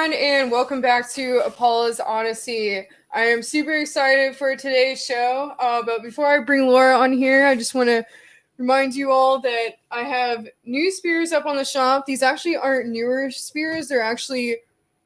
everyone, and welcome back to Apollo's Odyssey. I am super excited for today's show, but before I bring Laura on here, I just want to remind you all that I have new spears up on the shop. These actually aren't newer spears. They're actually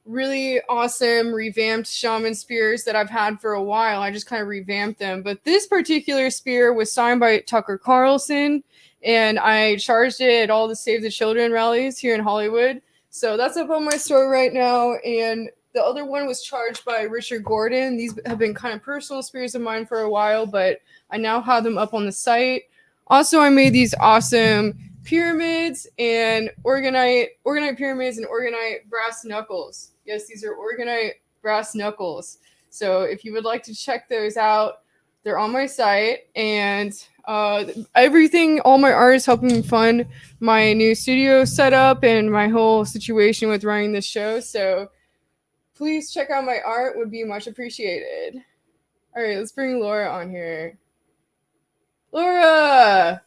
really awesome revamped shaman spears that I've had for a while. I just kind of revamped them. But this particular spear was signed by Tucker Carlson, and I charged it at all the Save the Children rallies here in Hollywood. So that's up on my store right now. And the other one was charged by Richard Gordon. These have been kind of personal spears of mine for a while, but I now have them up on the site. Also, I made these awesome pyramids and organite pyramids and organite brass knuckles. Yes, these are organite brass knuckles. So if you would like to check those out, they're on my site. And everything, all my art is helping fund my new studio setup and my whole situation with running this show. So please check out my art, would be much appreciated. All right, let's bring Laura on here. Laura!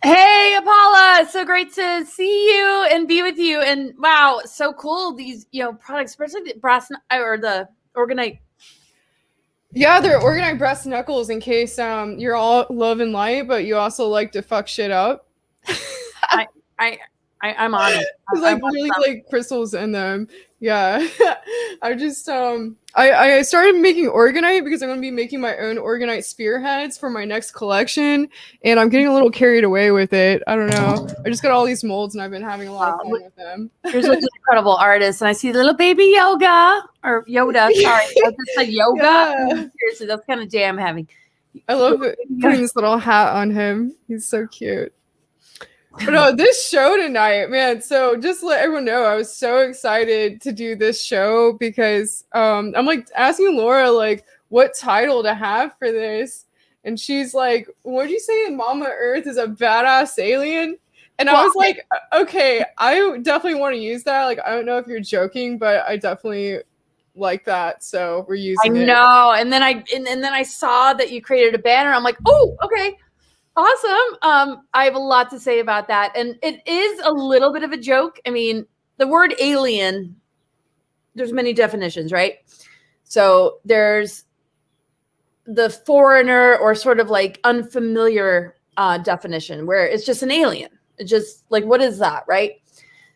Hey, Apolla! So great to see you and be with you. And wow, so cool, these products, especially the brass or the organite. Yeah, they're organite brass knuckles in case you're all love and light, but you also like to fuck shit up. I'm on it. There's like really like crystals in them. Yeah. I just I started making organite because I'm gonna be making my own organite spearheads for my next collection, and I'm getting a little carried away with it. I don't know. I just got all these molds and I've been having a lot of fun with them. You're such an incredible artist, and I see little baby Yoda. Sorry, I just said yoga. Yeah. Seriously, that's kind of day I'm having. I love putting this little hat on him. He's so cute. But no, this show tonight, man. So just to let everyone know, I was so excited to do this show because I'm like asking Laura like what title to have for this, and she's like, "What'd you say? Mama Earth is a badass alien?" And I was like, "Okay, I definitely want to use that. Like, I don't know if you're joking, but I definitely like that, so we're using it." I know, and then I saw that you created a banner. I'm like, "Oh, okay." Awesome. I have a lot to say about that. And it is a little bit of a joke. I mean, the word alien, there's many definitions, right? So there's the foreigner or sort of like unfamiliar definition where it's just an alien. It's just like, what is that, right?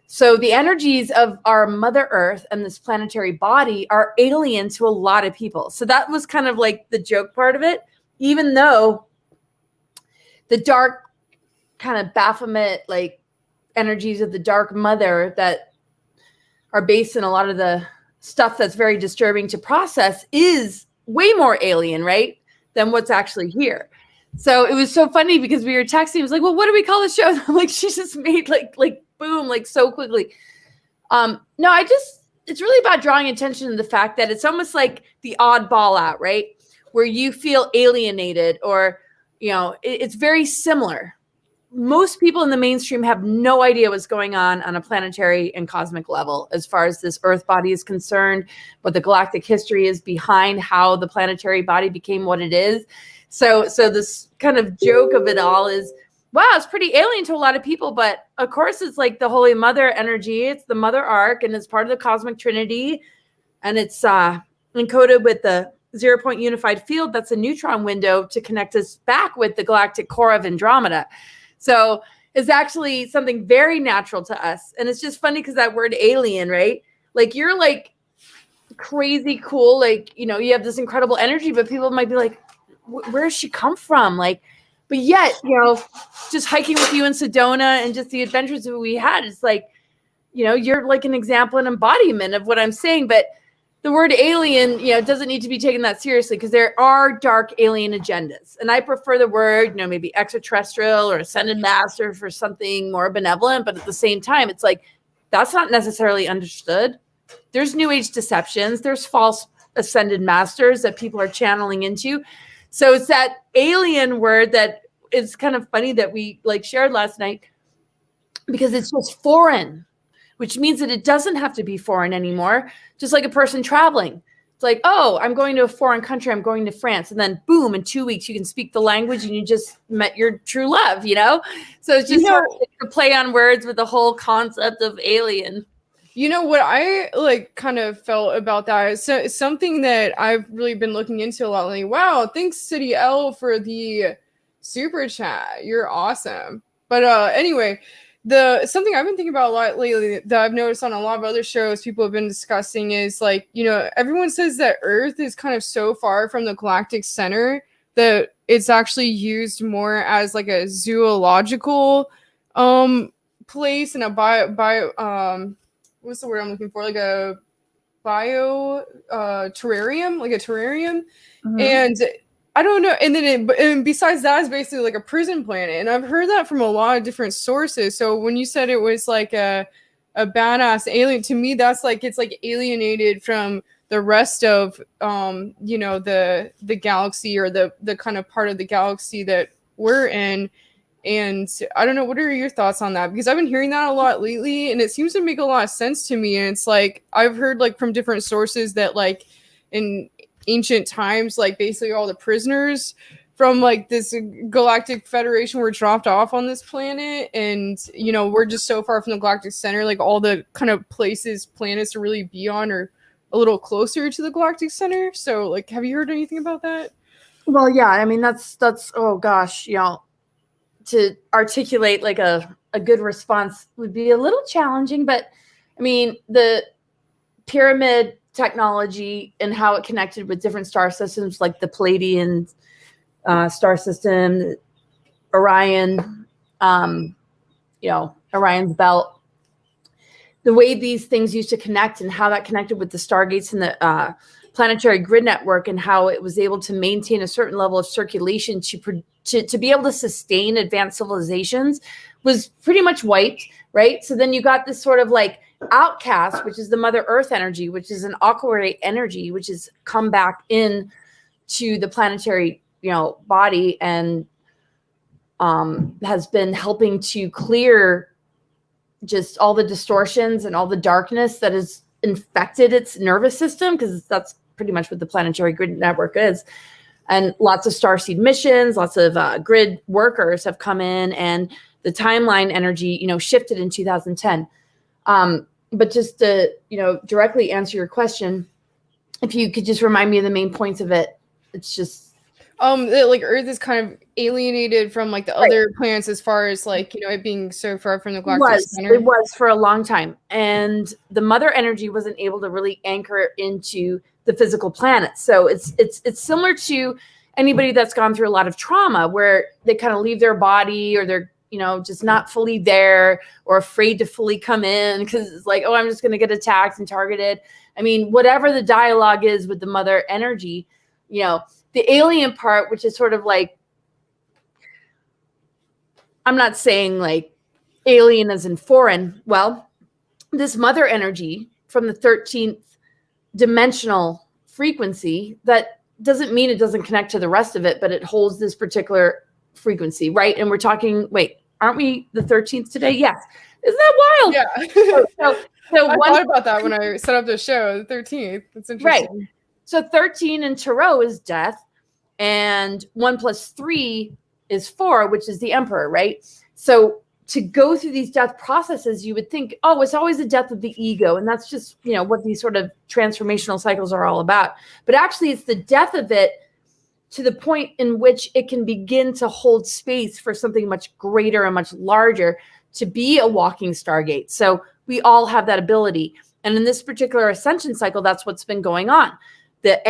So the energies of our Mother Earth and this planetary body are alien to a lot of people. So that was kind of like the joke part of it, even though the dark kind of Baphomet like energies of the dark mother that are based in a lot of the stuff that's very disturbing to process is way more alien, right, than what's actually here. So it was so funny because we were texting. It was like, well, what do we call the show? I'm like, she just made like boom, like so quickly. No, it's really about drawing attention to the fact that it's almost like the oddball out, right? Where you feel alienated or it's very similar. Most people in the mainstream have no idea what's going on a planetary and cosmic level as far as this Earth body is concerned, what the galactic history is behind how the planetary body became what it is. So this kind of joke of it all is, wow, it's pretty alien to a lot of people, but of course it's like the Holy Mother energy. It's the Mother Arc, and it's part of the Cosmic Trinity, and it's encoded with the 0-point unified field. That's a neutron window to connect us back with the galactic core of Andromeda. So it's actually something very natural to us. And it's just funny because that word alien, right? Like you're like crazy cool. Like, you have this incredible energy, but people might be like, where does she come from? Like, but yet, just hiking with you in Sedona and just the adventures that we had, it's like, you're like an example and embodiment of what I'm saying. But the word alien, doesn't need to be taken that seriously because there are dark alien agendas. And I prefer the word, maybe extraterrestrial or ascended master for something more benevolent. But at the same time, it's like, that's not necessarily understood. There's new age deceptions. There's false ascended masters that people are channeling into. So it's that alien word that is kind of funny that we like shared last night because it's just foreign, which means that it doesn't have to be foreign anymore. Just like a person traveling. It's like, oh, I'm going to a foreign country. I'm going to France. And then boom, in 2 weeks, you can speak the language and you just met your true love, So it's just sort of like a play on words with the whole concept of alien. You know what I like kind of felt about that is something that I've really been looking into a lot lately. Wow, thanks City L for the super chat. You're awesome. But anyway, the something I've been thinking about a lot lately that I've noticed on a lot of other shows people have been discussing is like, you know, everyone says that Earth is kind of so far from the galactic center that it's actually used more as like a zoological place and a bio what's the word I'm looking for? Like a terrarium, like a terrarium. Mhm. And I don't know. And then and besides that, it's basically like a prison planet. And I've heard that from a lot of different sources. So when you said it was like a badass alien, to me, that's like it's like alienated from the rest of you know, the galaxy or the kind of part of the galaxy that we're in. And I don't know, what are your thoughts on that? Because I've been hearing that a lot lately, and it seems to make a lot of sense to me. And it's like I've heard like from different sources that like in ancient times, like basically all the prisoners from like this galactic federation were dropped off on this planet, and you know, we're just so far from the galactic center, like all the kind of planets to really be on are a little closer to the galactic center. So like, have you heard anything about that? Well, yeah, I mean, that's oh gosh, you know, to articulate like a good response would be a little challenging, but I mean, the pyramid technology and how it connected with different star systems like the Palladian star system, Orion, you know, Orion's belt, the way these things used to connect and how that connected with the stargates and the planetary grid network, and how it was able to maintain a certain level of circulation to be able to sustain advanced civilizations was pretty much wiped, right? So then you got this sort of like outcast, which is the Mother Earth energy, which is an aqua ray energy, which has come back in to the planetary, you know, body, and has been helping to clear just all the distortions and all the darkness that has infected its nervous system, because that's pretty much what the planetary grid network is. And lots of starseed missions, lots of grid workers have come in, and the timeline energy, you know, shifted in 2010. But just to, you know, directly answer your question, if you could just remind me of the main points of it, it's just that like Earth is kind of alienated from like the other planets as far as like, you know, it being so far from the galactic center. It was for a long time, and the mother energy wasn't able to really anchor into the physical planets. So it's similar to anybody that's gone through a lot of trauma, where they kind of leave their body, or they're, you know, just not fully there, or afraid to fully come in because it's like, oh, I'm just going to get attacked and targeted. I mean, whatever the dialogue is with the mother energy, you know, the alien part, which is sort of like, I'm not saying like alien as in foreign. Well, this mother energy from the 13th dimensional frequency, that doesn't mean it doesn't connect to the rest of it, but it holds this particular frequency, right? And we're talking, wait, aren't we the 13th today? Yes. Isn't that wild? Yeah. So I thought about that when I set up the show, the 13th. That's interesting. Right. So 13 in Tarot is death, and 1 + 3 is 4, which is the emperor, right? So to go through these death processes, you would think, oh, it's always the death of the ego. And that's just, you know, what these sort of transformational cycles are all about. But actually, it's the death of it to the point in which it can begin to hold space for something much greater and much larger, to be a walking stargate. So we all have that ability. And in this particular ascension cycle, that's what's been going on. The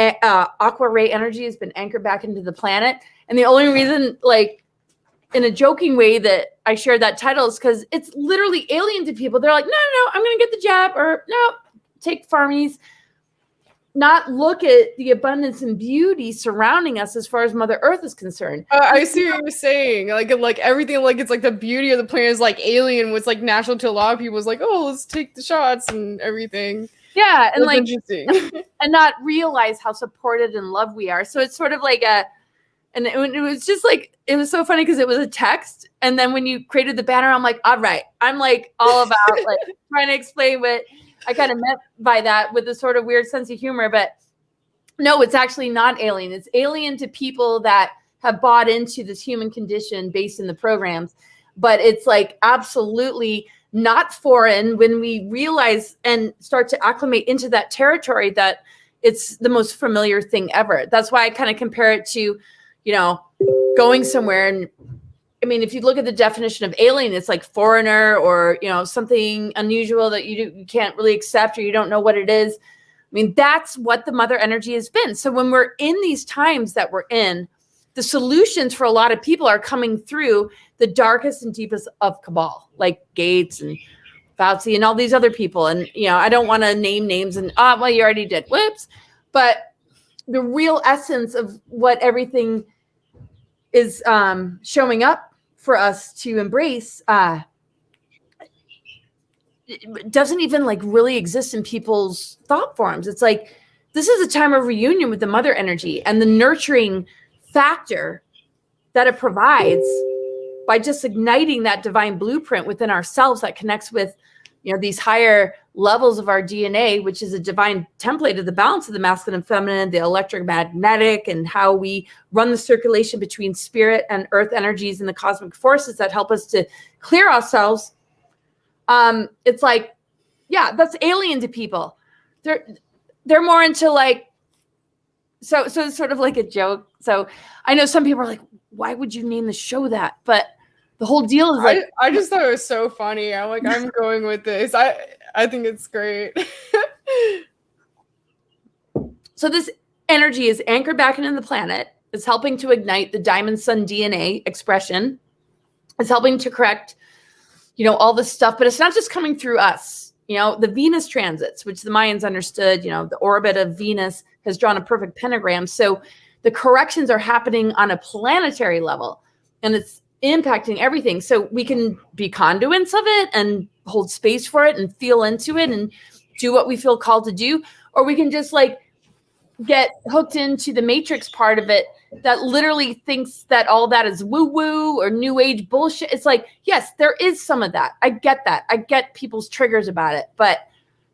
aqua ray energy has been anchored back into the planet. And the only reason, like, in a joking way that I shared that title is because it's literally alien to people. They're like, no, I'm going to get the jab, or no, take farmies. Not look at the abundance and beauty surrounding us as far as Mother Earth is concerned. I see what you're saying. Like everything, like it's like the beauty of the planet is like alien. What's like natural to a lot of people is like, oh, let's take the shots and everything. Yeah, and that's like interesting. and not realize how supported and loved we are. So it's sort of like and it was just like, it was so funny because it was a text, and then when you created the banner, I'm like, all right, I'm like all about like trying to explain what I kind of meant by that with a sort of weird sense of humor. But no, it's actually not alien. It's alien to people that have bought into this human condition based in the programs. But it's like absolutely not foreign, when we realize and start to acclimate into that territory, that it's the most familiar thing ever. That's why I kind of compare it to, going somewhere. And I mean, if you look at the definition of alien, it's like foreigner, or, something unusual that you can't really accept, or you don't know what it is. I mean, that's what the mother energy has been. So when we're in these times that we're in, the solutions for a lot of people are coming through the darkest and deepest of cabal, like Gates and Fauci and all these other people. And, I don't want to name names, and, well, you already did. Whoops. But the real essence of what everything is showing up for us to embrace it doesn't even like really exist in people's thought forms. It's like, this is a time of reunion with the mother energy and the nurturing factor that it provides by just igniting that divine blueprint within ourselves that connects with, these higher levels of our DNA, which is a divine template of the balance of the masculine and feminine, the electromagnetic, and how we run the circulation between spirit and earth energies and the cosmic forces that help us to clear ourselves. It's like, yeah, that's alien to people. They're more into like, so it's sort of like a joke. So I know some people are like, why would you name the show that? But the whole deal is like, I just thought it was so funny. I'm like, I'm going with this. I think it's great. So this energy is anchored back into the planet. It's helping to ignite the diamond sun DNA expression. It's helping to correct, all this stuff, but it's not just coming through us. The Venus transits, which the Mayans understood, the orbit of Venus has drawn a perfect pentagram. So the corrections are happening on a planetary level, and it's impacting everything. So we can be conduits of it and hold space for it and feel into it and do what we feel called to do. Or we can just like get hooked into the matrix part of it that literally thinks that all that is woo-woo or new age bullshit. It's like, yes, there is some of that. I get that. I get people's triggers about it, but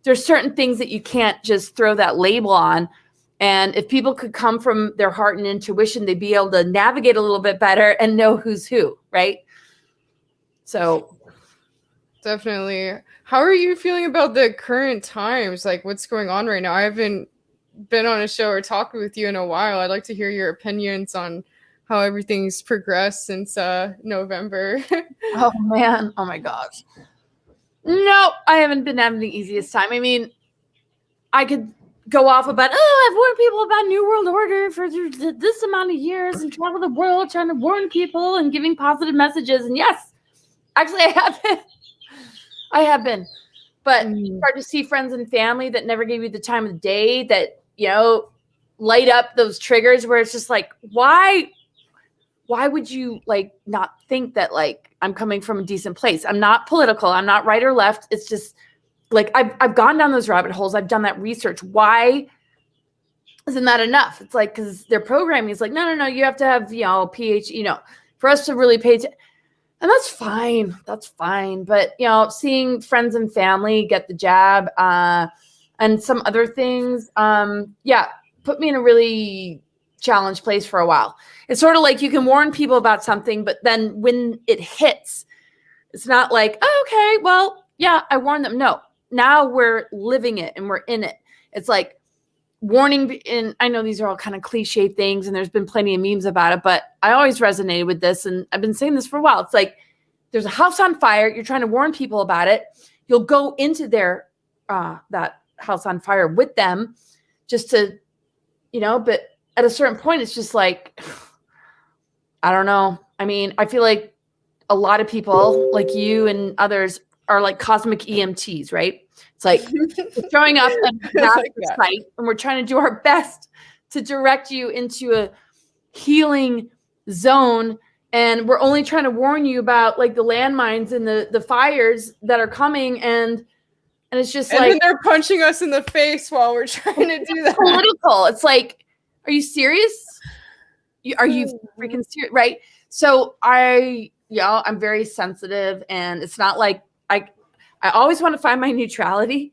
there's certain things that you can't just throw that label on. And if people could come from their heart and intuition, they'd be able to navigate a little bit better and know who's who, right? So definitely. How are you feeling about the current times? Like, what's going on right now? I haven't been on a show or talked with you in a while. I'd like to hear your opinions on how everything's progressed since November. Oh man, oh my gosh. No, I haven't been having the easiest time. I mean, I could go off about, I've warned people about New World Order for this amount of years and travel the world trying to warn people and giving positive messages. And yes, actually I have been. But you start to see friends and family that never gave you the time of the day that, light up those triggers where it's just like, why would you like not think that like I'm coming from a decent place? I'm not political. I'm not right or left. It's just like, I've gone down those rabbit holes. I've done that research. Why isn't that enough? It's like, because their programming is like, no, you have to have, PhD, for us to really pay attention. And that's fine. That's fine. But, seeing friends and family get the jab and some other things, put me in a really challenged place for a while. It's sort of like you can warn people about something, but then when it hits, it's not like, oh, okay, well, yeah, I warned them. No, now we're living it and we're in it. It's like warning. And I know these are all kind of cliche things and there's been plenty of memes about it, but I always resonated with this. And I've been saying this for a while. It's like, there's a house on fire. You're trying to warn people about it. You'll go into their, that house on fire with them just to, but at a certain point, it's just like, I don't know. I mean, I feel like a lot of people like you and others are like cosmic EMTs, right? It's like we're showing up at the site and we're trying to do our best to direct you into a healing zone. And we're only trying to warn you about like the landmines and the fires that are coming. And it's just like, then they're punching us in the face while we're trying to do that. Political. It's like, are you serious? Are you freaking serious? Right. So I'm very sensitive, and it's not like I always want to find my neutrality,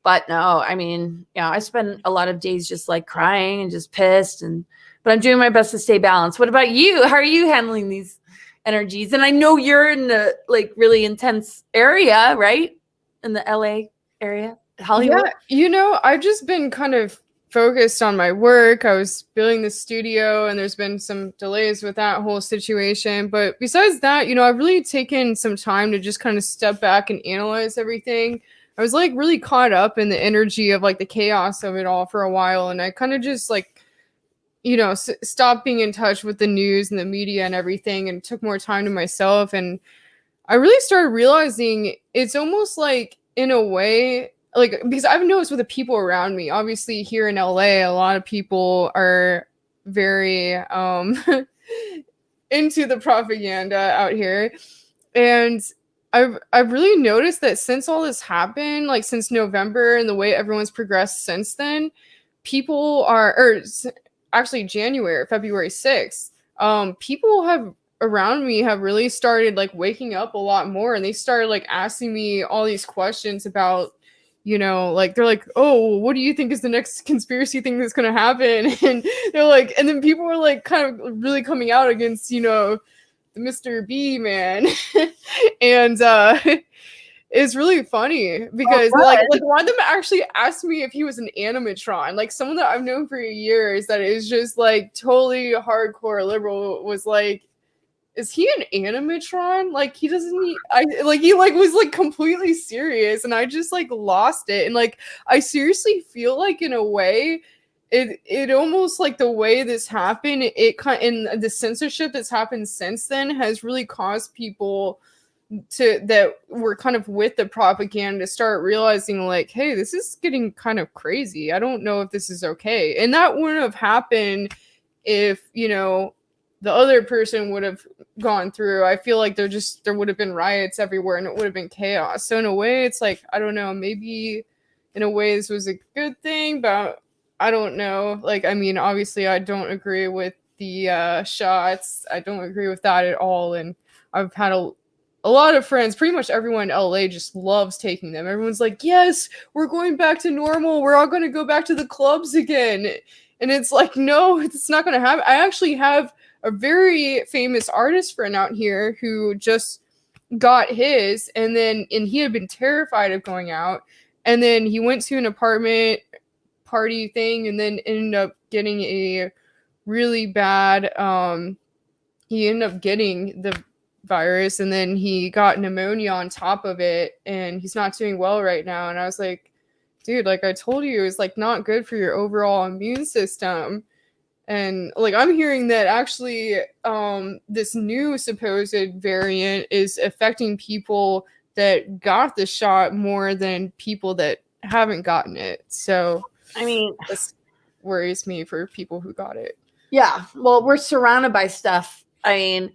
but no, I mean, I spend a lot of days just like crying and just pissed, but I'm doing my best to stay balanced. What about you? How are you handling these energies. And I know you're in the like really intense area, right? In the LA area, Hollywood. Yeah, I've just been kind of focused on my work. I was building the studio and there's been some delays with that whole situation. But besides that, I've really taken some time to just kind of step back and analyze everything. I was like really caught up in the energy of like the chaos of it all for a while. And I kind of just like, stopped being in touch with the news and the media and everything and took more time to myself. And I really started realizing it's almost like in a way, like, because I've noticed with the people around me, obviously here in LA, a lot of people are very into the propaganda out here. And I've really noticed that since all this happened, like since November and the way everyone's progressed since then, people are, or actually February 6th, people have around me have really started like waking up a lot more, and they started like asking me all these questions about, like they're like, oh, what do you think is the next conspiracy thing that's going to happen? And they're like, and then people are like kind of really coming out against, the Mr. B man. And it's really funny because like one of them actually asked me if he was an animatron. Like someone that I've known for years that is just like totally hardcore liberal was like, is he an animatron? Like he doesn't he was like completely serious, and I just like lost it. And like I seriously feel like in a way it almost like the way this happened, it kind and the censorship that's happened since then has really caused people that were kind of with the propaganda to start realizing like, hey, this is getting kind of crazy. I don't know if this is okay. And that wouldn't have happened if, the other person would have gone through. I feel like there would have been riots everywhere and it would have been chaos. So in a way, it's like, I don't know, maybe in a way this was a good thing, but I don't know. Like, I mean, obviously I don't agree with the shots. I don't agree with that at all. And I've had a lot of friends, pretty much everyone in LA just loves taking them. Everyone's like, yes, we're going back to normal. We're all going to go back to the clubs again. And it's like, no, it's not going to happen. I actually have a very famous artist friend out here who just got his, and he had been terrified of going out. And then he went to an apartment party thing and then ended up getting a really bad, he ended up getting the virus, and then he got pneumonia on top of it, and he's not doing well right now. And I was like, dude, like I told you, it's like not good for your overall immune system. And like I'm hearing that actually this new supposed variant is affecting people that got the shot more than people that haven't gotten it. So I mean, this worries me for people who got it. Yeah, well, we're surrounded by stuff. I mean,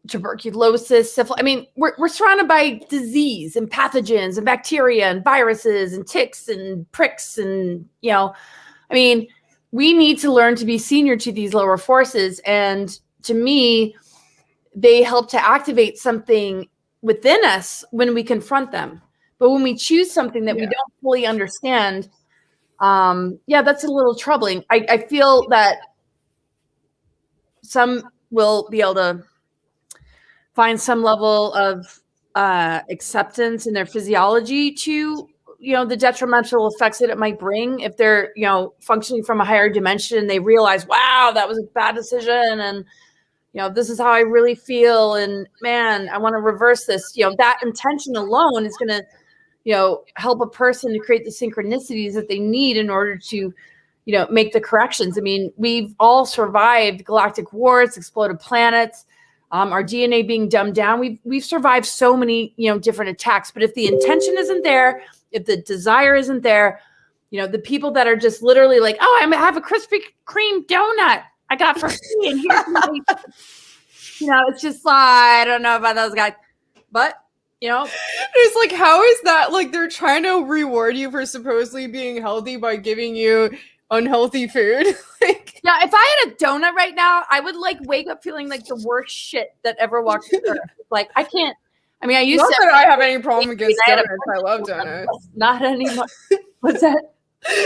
tuberculosis, syphilis. I mean, we're surrounded by disease and pathogens and bacteria and viruses and ticks and pricks and, I mean, we need to learn to be senior to these lower forces. And to me, they help to activate something within us when we confront them. But when we choose something that we don't fully understand, that's a little troubling. I feel that some will be able to find some level of acceptance in their physiology to, the detrimental effects that it might bring if they're, functioning from a higher dimension and they realize, wow, that was a bad decision. And, this is how I really feel. And man, I want to reverse this. That intention alone is going to, help a person to create the synchronicities that they need in order to, make the corrections. I mean, we've all survived galactic wars, exploded planets, our DNA being dumbed down. We've survived so many, different attacks. But if the intention isn't there, if the desire isn't there, the people that are just literally like, oh, I have a Krispy Kreme donut I got for free, and here's my, it's just like, I don't know about those guys, but it's like, how is that like they're trying to reward you for supposedly being healthy by giving you unhealthy food? Like, yeah, if I had a donut right now, I would like wake up feeling like the worst shit that ever walked through earth. Like I can't. I mean, I used not to. Not that I have any problem against donuts. I love donuts. Not anymore. What's that?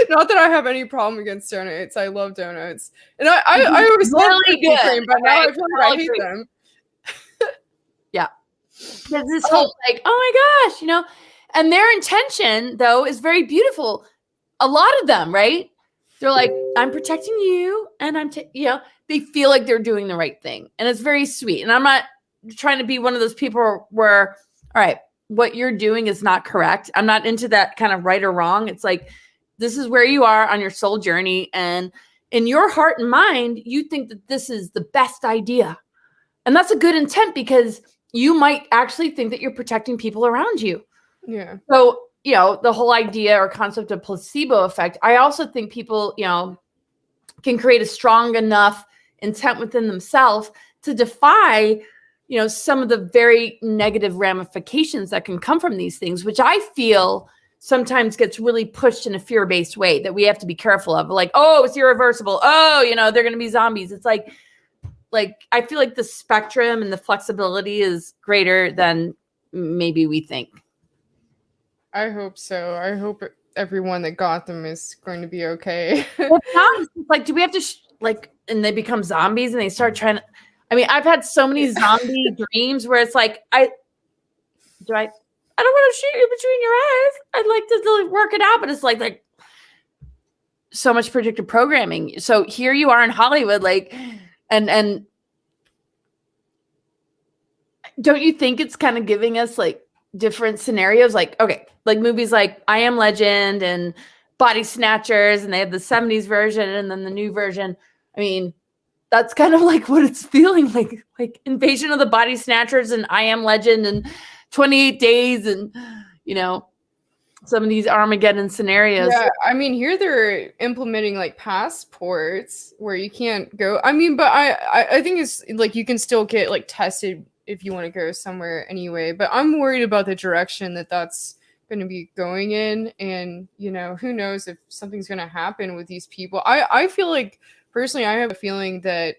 Not that I have any problem against donuts. I love donuts, and I always love really good. cream, but now I feel like I hate them. There's this whole like, oh my gosh, you know, and their intention though is very beautiful. A lot of them, right? They're like, I'm protecting you, and you know, they feel like they're doing the right thing, and it's very sweet. And I'm not trying to be one of those people where, all right, what you're doing is not correct. I'm not into that kind of right or wrong. It's like, this is where you are on your soul journey, and in your heart and mind, you think that this is the best idea, and that's a good intent because you might actually think that you're protecting people around you. Yeah. So, you know, the whole idea or concept of placebo effect, I also think people, you know, can create a strong enough intent within themselves to defy, you know, some of the very negative ramifications that can come from these things, which I feel sometimes gets really pushed in a fear-based way that we have to be careful of. Like, oh, it's irreversible. Oh, you know, they're going to be zombies. It's like, I feel like the spectrum and the flexibility is greater than maybe we think. I hope so. I hope everyone that got them is going to be okay. Well, it's like, do we have to and they become zombies and they start trying to, I mean, I've had so many zombie dreams where it's like, I don't want to shoot you between your eyes. I'd like to work it out, but it's like so much predictive programming. So here you are in Hollywood, like, and don't you think it's kind of giving us like different scenarios? Like, okay, like movies like I Am Legend and Body Snatchers, and they have the 70s version and then the new version. I mean, that's kind of like what it's feeling like Invasion of the Body Snatchers and I Am Legend and 28 Days and, you know, some of these Armageddon scenarios. Yeah, I mean, here they're implementing like passports where you can't go. I mean, but I think it's like you can still get like tested if you want to go somewhere anyway. But I'm worried about the direction that that's going to be going in, and you know, who knows if something's going to happen with these people. I feel like personally, I have a feeling that,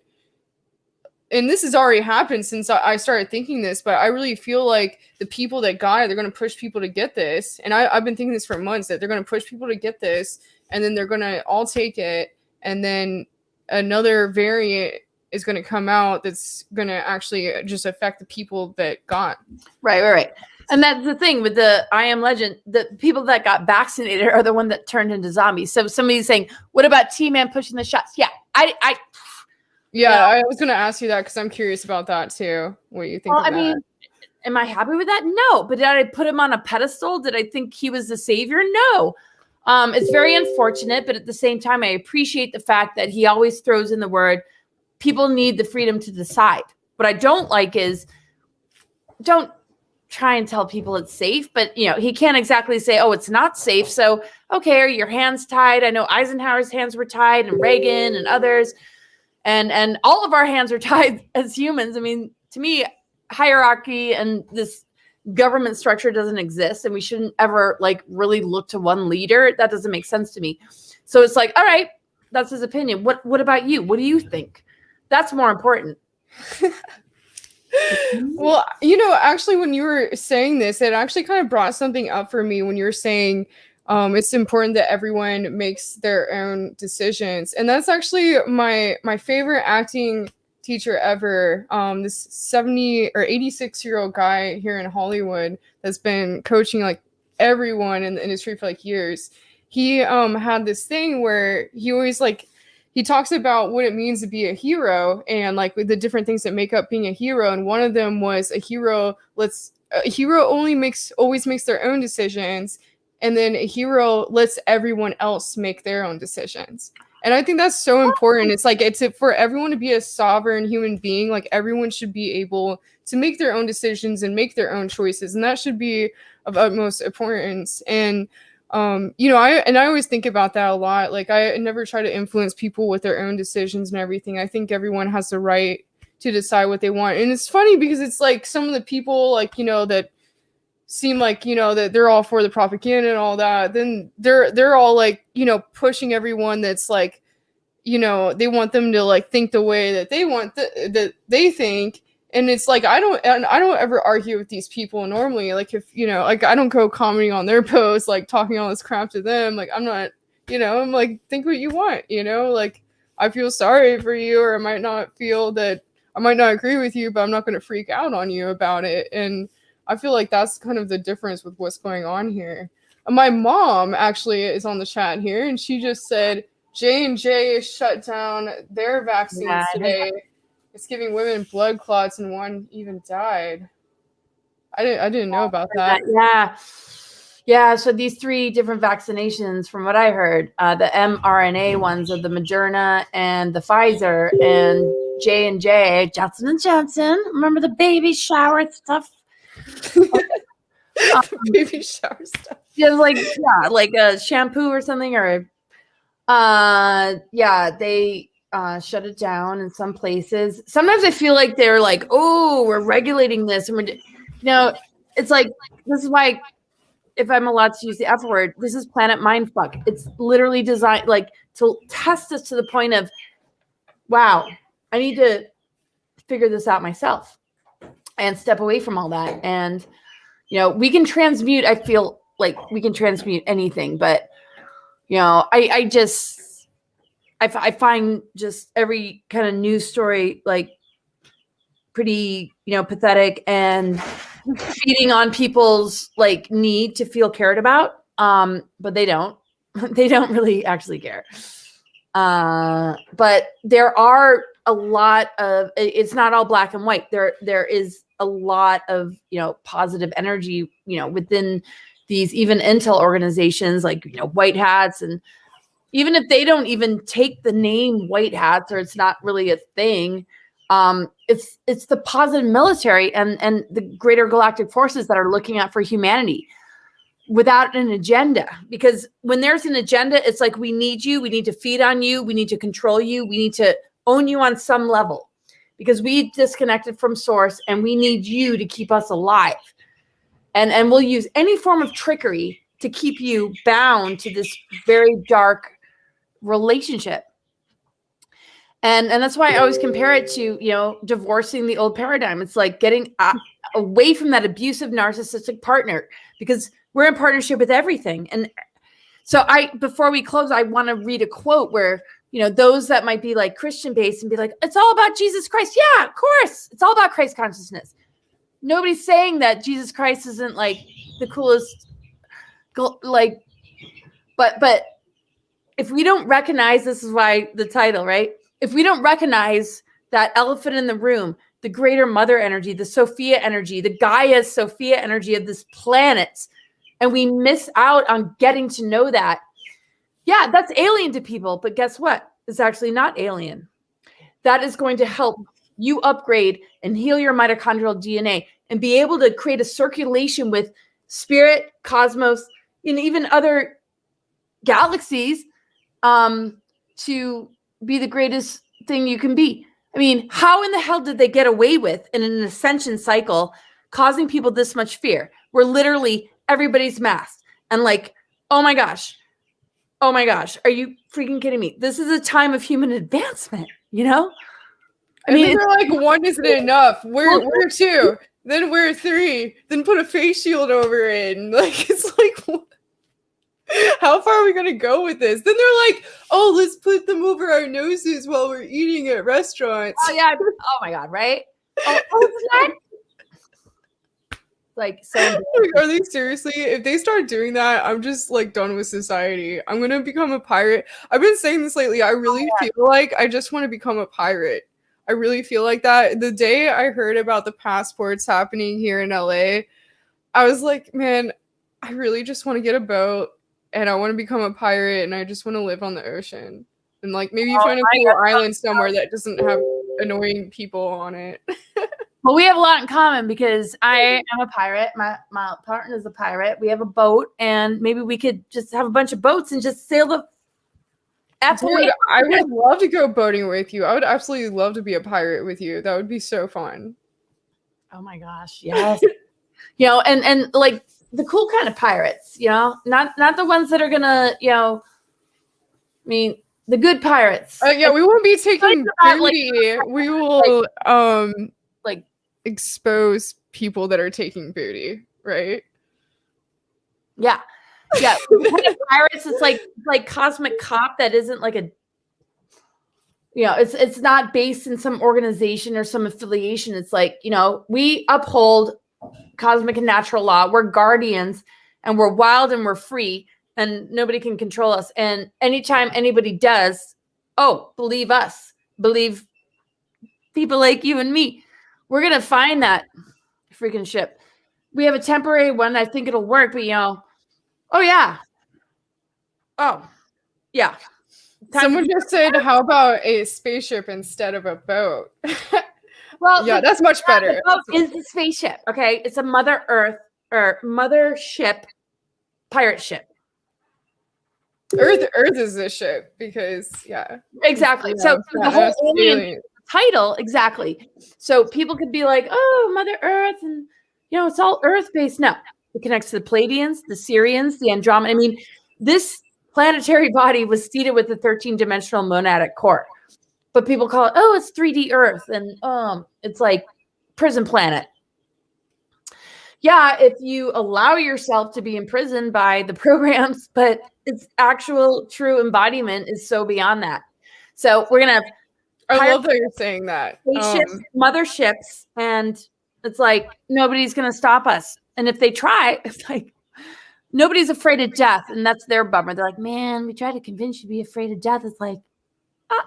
and this has already happened since I started thinking this, but I really feel like the people that got it, they're going to push people to get this. And I've been thinking this for months, that they're going to push people to get this, and then they're going to all take it, and then another variant is going to come out that's going to actually just affect the people that got. Right. And that's the thing with the I Am Legend, the people that got vaccinated are the one that turned into zombies. So somebody's saying, what about T-Man pushing the shots? Yeah, I was going to ask you that because I'm curious about that too. What you think of that? I mean, am I happy with that? No. But did I put him on a pedestal? Did I think he was the savior? No. It's very unfortunate, but at the same time, I appreciate the fact that he always throws in the word, people need the freedom to decide. What I don't like is, don't try and tell people it's safe, but you know, he can't exactly say, oh, it's not safe. So, okay, are your hands tied? I know Eisenhower's hands were tied, and Reagan and others. And all of our hands are tied as humans. I mean, to me, hierarchy and this government structure doesn't exist, and we shouldn't ever like really look to one leader. That doesn't make sense to me. So it's like, all right, that's his opinion. What about you? What do you think? That's more important. Well, you know, actually, when you were saying this, it actually kind of brought something up for me when you were saying it's important that everyone makes their own decisions. And that's actually my favorite acting teacher ever. This 70 or 86-year-old guy here in Hollywood that's been coaching like everyone in the industry for like years. He had this thing where he always like, he talks about what it means to be a hero and like the different things that make up being a hero. And one of them was a hero always makes their own decisions. And then a hero lets everyone else make their own decisions. And I think that's so important. It's like, for everyone to be a sovereign human being, like everyone should be able to make their own decisions and make their own choices. And that should be of utmost importance. And you know, I always think about that a lot. Like, I never try to influence people with their own decisions and everything. I think everyone has the right to decide what they want. And it's funny because it's like some of the people, like, you know, that seem like, you know, that they're all for the propaganda and all that, then they're all like, you know, pushing everyone that's like, you know, they want them to like think the way that they want that they think. And it's like, I don't ever argue with these people normally. Like, if, you know, like I don't go commenting on their posts, like talking all this crap to them. Like, I'm not, you know, I'm like, think what you want, you know, like I feel sorry for you, or I might not feel that I might not agree with you, but I'm not going to freak out on you about it. And I feel like that's kind of the difference with what's going on here. My mom actually is on the chat here, and she just said J&J shut down their vaccines today. It's giving women blood clots, and one even died. I didn't know about that. Yeah. So these 3 different vaccinations, from what I heard, the mRNA ones are the Moderna and the Pfizer, and J&J, Johnson & Johnson. Remember the baby shower stuff? Baby shower stuff. Yeah, like a shampoo or something, or they shut it down in some places. Sometimes I feel like they're like, oh, we're regulating this, and it's like, this is why, if I'm allowed to use the F word, this is planet mindfuck. It's literally designed like to test us to the point of, wow, I need to figure this out myself and step away from all that. And we can transmute. I feel like we can transmute anything, but I find just every kind of news story like pretty pathetic and feeding on people's like need to feel cared about, but they don't really actually care. But there are a lot of, it's not all black and white. There is a lot of positive energy within these even intel organizations, like white hats. And even if they don't even take the name white hats, or it's not really a thing, it's the positive military and the greater galactic forces that are looking out for humanity without an agenda. Because when there's an agenda, it's like, we need you, we need to feed on you, we need to control you, we need to own you on some level, because we disconnected from source and we need you to keep us alive. And we'll use any form of trickery to keep you bound to this very dark relationship. And that's why I always compare it to, divorcing the old paradigm. It's like getting away from that abusive narcissistic partner, because we're in partnership with everything. And so before we close, I want to read a quote where, those that might be like Christian based and be like, it's all about Jesus Christ. Yeah, of course. It's all about Christ consciousness. Nobody's saying that Jesus Christ isn't like the coolest, like, but if we don't recognize, this is why the title, right? If we don't recognize that elephant in the room, the greater mother energy, the Sophia energy, the Gaia-Sophia energy of this planet, and we miss out on getting to know that, yeah, that's alien to people. But guess what? It's actually not alien. That is going to help you upgrade and heal your mitochondrial DNA and be able to create a circulation with spirit, cosmos, and even other galaxies, to be the greatest thing you can be. I mean, how in the hell did they get away with, in an ascension cycle, causing people this much fear? Where literally everybody's masked and like, oh my gosh, are you freaking kidding me? This is a time of human advancement, I mean, they're like, 1 isn't enough. We're 2, then we're 3, then put a face shield over it. And like, it's like, how far are we going to go with this? Then they're like, oh, let's put them over our noses while we're eating at restaurants. Oh, yeah. Oh, my God. Right? Like, so are they seriously? If they start doing that, I'm just like done with society. I'm going to become a pirate. I've been saying this lately. I really feel like I just want to become a pirate. I really feel like that. The day I heard about the passports happening here in LA, I was like, man, I really just want to get a boat. And I want to become a pirate, and I just want to live on the ocean. And like maybe find a cool island somewhere that doesn't have annoying people on it. Well, we have a lot in common, because I am a pirate. My partner is a pirate. We have a boat, and maybe we could just have a bunch of boats and just sail the Dude, I would love to go boating with you. I would absolutely love to be a pirate with you. That would be so fun. Oh my gosh, yes. And like the cool kind of pirates, not the ones that are gonna, I mean, the good pirates. Yeah, we won't be taking booty. We will like expose people that are taking booty, right? Yeah. Pirates, it's like cosmic cop that isn't like it's not based in some organization or some affiliation. It's like, we uphold cosmic and natural law. We're guardians, and we're wild, and we're free, and nobody can control us. And anytime anybody does, believe us, believe people like you and me, we're going to find that freaking ship. We have a temporary one. I think it'll work, but oh yeah. Oh yeah. Someone just said, how about a spaceship instead of a boat? Well, yeah, that's much better. The boat is the spaceship. Okay. It's a Mother Earth or mother ship, pirate ship. Earth is the ship because exactly. So the whole alien title, exactly. So people could be like, oh, Mother Earth, and it's all Earth based. No, it connects to the Pleiadians, the Sirians, the Andromeda. I mean, this planetary body was seated with the 13-dimensional monadic core, but people call it, it's 3D Earth, and it's like prison planet. Yeah, if you allow yourself to be imprisoned by the programs, but its actual true embodiment is so beyond that. So we're gonna have I love that you're saying that. Spaceships, motherships, and it's like nobody's gonna stop us. And if they try, it's like nobody's afraid of death, and that's their bummer. They're like, man, we try to convince you to be afraid of death. It's like,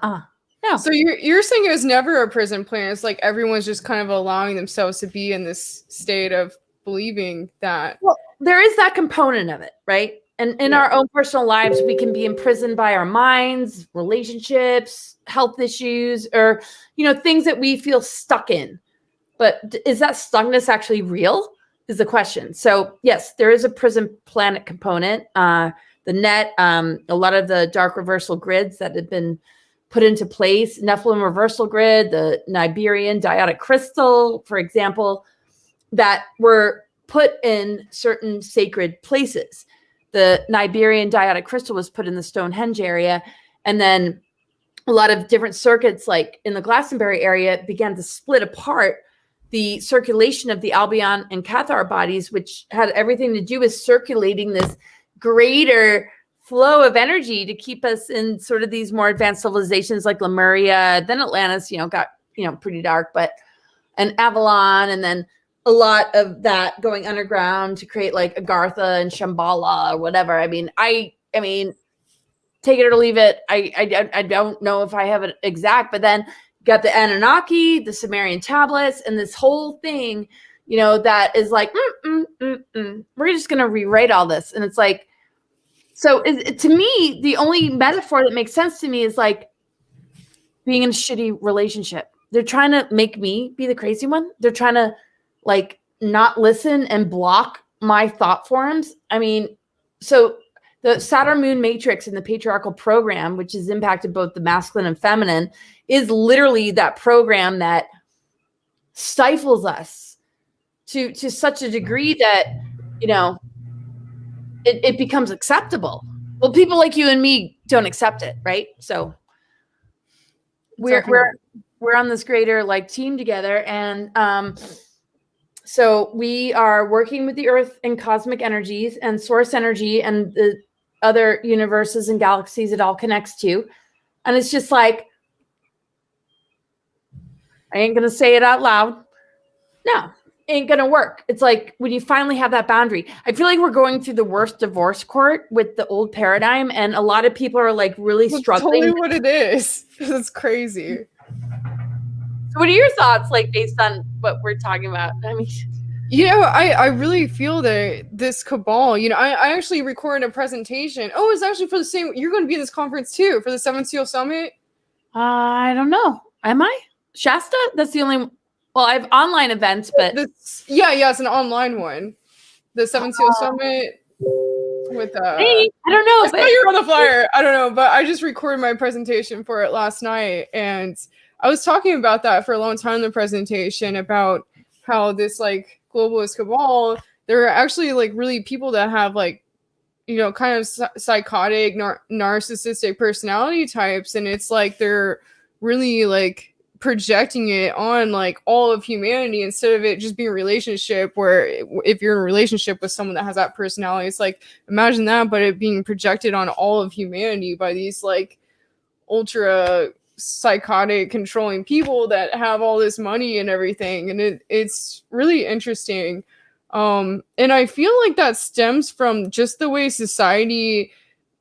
no. So you're saying it was never a prison plan. It's like everyone's just kind of allowing themselves to be in this state of believing that. Well, there is that component of it, right? And in our own personal lives, we can be imprisoned by our minds, relationships, health issues, or, things that we feel stuck in. But is that stuckness actually real is the question. So yes, there is a prison planet component. The net, a lot of the dark reversal grids that have been put into place, Nephilim reversal grid, the Niberian diotic crystal, for example, that were put in certain sacred places. The Niberian diotic crystal was put in the Stonehenge area. And then a lot of different circuits, like in the Glastonbury area, began to split apart the circulation of the Albion and Cathar bodies, which had everything to do with circulating this greater flow of energy to keep us in sort of these more advanced civilizations like Lemuria. Then Atlantis, got, pretty dark, and Avalon, and then a lot of that going underground to create like Agartha and Shambhala or whatever. I mean, take it or leave it. I don't know if I have it exact, but then got the Anunnaki, the Sumerian tablets, and this whole thing, that is like, we're just going to rewrite all this. And it's like, so to me, the only metaphor that makes sense to me is like being in a shitty relationship. They're trying to make me be the crazy one. They're trying to like not listen and block my thought forms. I mean, so the Saturn moon matrix in the patriarchal program, which has impacted both the masculine and feminine, is literally that program that stifles us to such a degree that, it becomes acceptable. Well, people like you and me don't accept it, right? So we're on this greater like team together, and so we are working with the Earth and cosmic energies and source energy and the other universes and galaxies it all connects to. And it's just like, I ain't going to say it out loud. No, ain't going to work. It's like when you finally have that boundary. I feel like we're going through the worst divorce court with the old paradigm. And a lot of people are like really struggling. Totally what it is. It's crazy. So what are your thoughts, like, based on what we're talking about? I mean, I really feel that this cabal, I actually recorded a presentation. Oh, it's actually for the same, you're going to be in this conference too, for the Seven Seal Summit. I don't know. Am I? Shasta? That's the only, well, I have online events, but. It's an online one. The Seven Seal Summit with, hey, I don't know. I saw you're on the flyer. I don't know, but I just recorded my presentation for it last night. And I was talking about that for a long time in the presentation, about how this like globalist cabal, there are actually like really people that have like, kind of psychotic, narcissistic personality types. And it's like they're really like projecting it on like all of humanity instead of it just being a relationship where if you're in a relationship with someone that has that personality, it's like, imagine that, but it being projected on all of humanity by these like ultra psychotic controlling people that have all this money and everything, and it's really interesting. And I feel like that stems from just the way society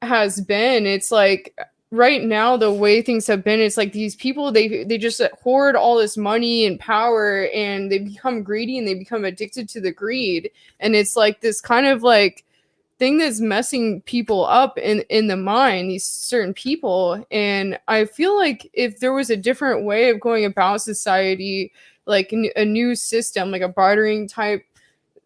has been. It's like right now the way things have been, it's like these people, they just hoard all this money and power, and they become greedy and they become addicted to the greed, and it's like this kind of like thing that's messing people up in the mind, these certain people. And I feel like if there was a different way of going about society, like a new system, like a bartering type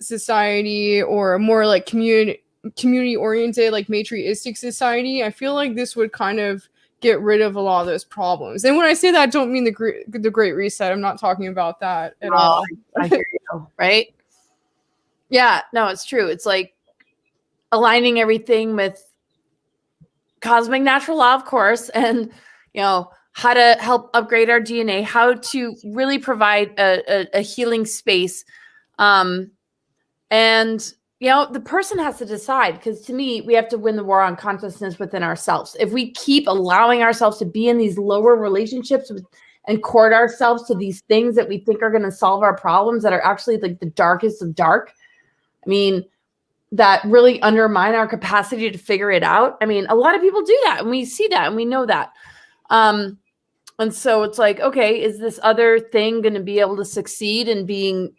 society, or a more like community oriented, like matriistic society, I feel like this would kind of get rid of a lot of those problems. And when I say that, I don't mean the Great Reset. I'm not talking about that at all. I hear you, right? Yeah, no, it's true. It's like aligning everything with cosmic natural law, of course, and how to help upgrade our DNA, how to really provide a healing space. And the person has to decide, because to me, we have to win the war on consciousness within ourselves. If we keep allowing ourselves to be in these lower relationships and court ourselves to these things that we think are going to solve our problems, that are actually like the darkest of dark, I mean, that really undermine our capacity to figure it out. I mean, a lot of people do that, and we see that, and we know that. And so it's like, okay, is this other thing going to be able to succeed in being,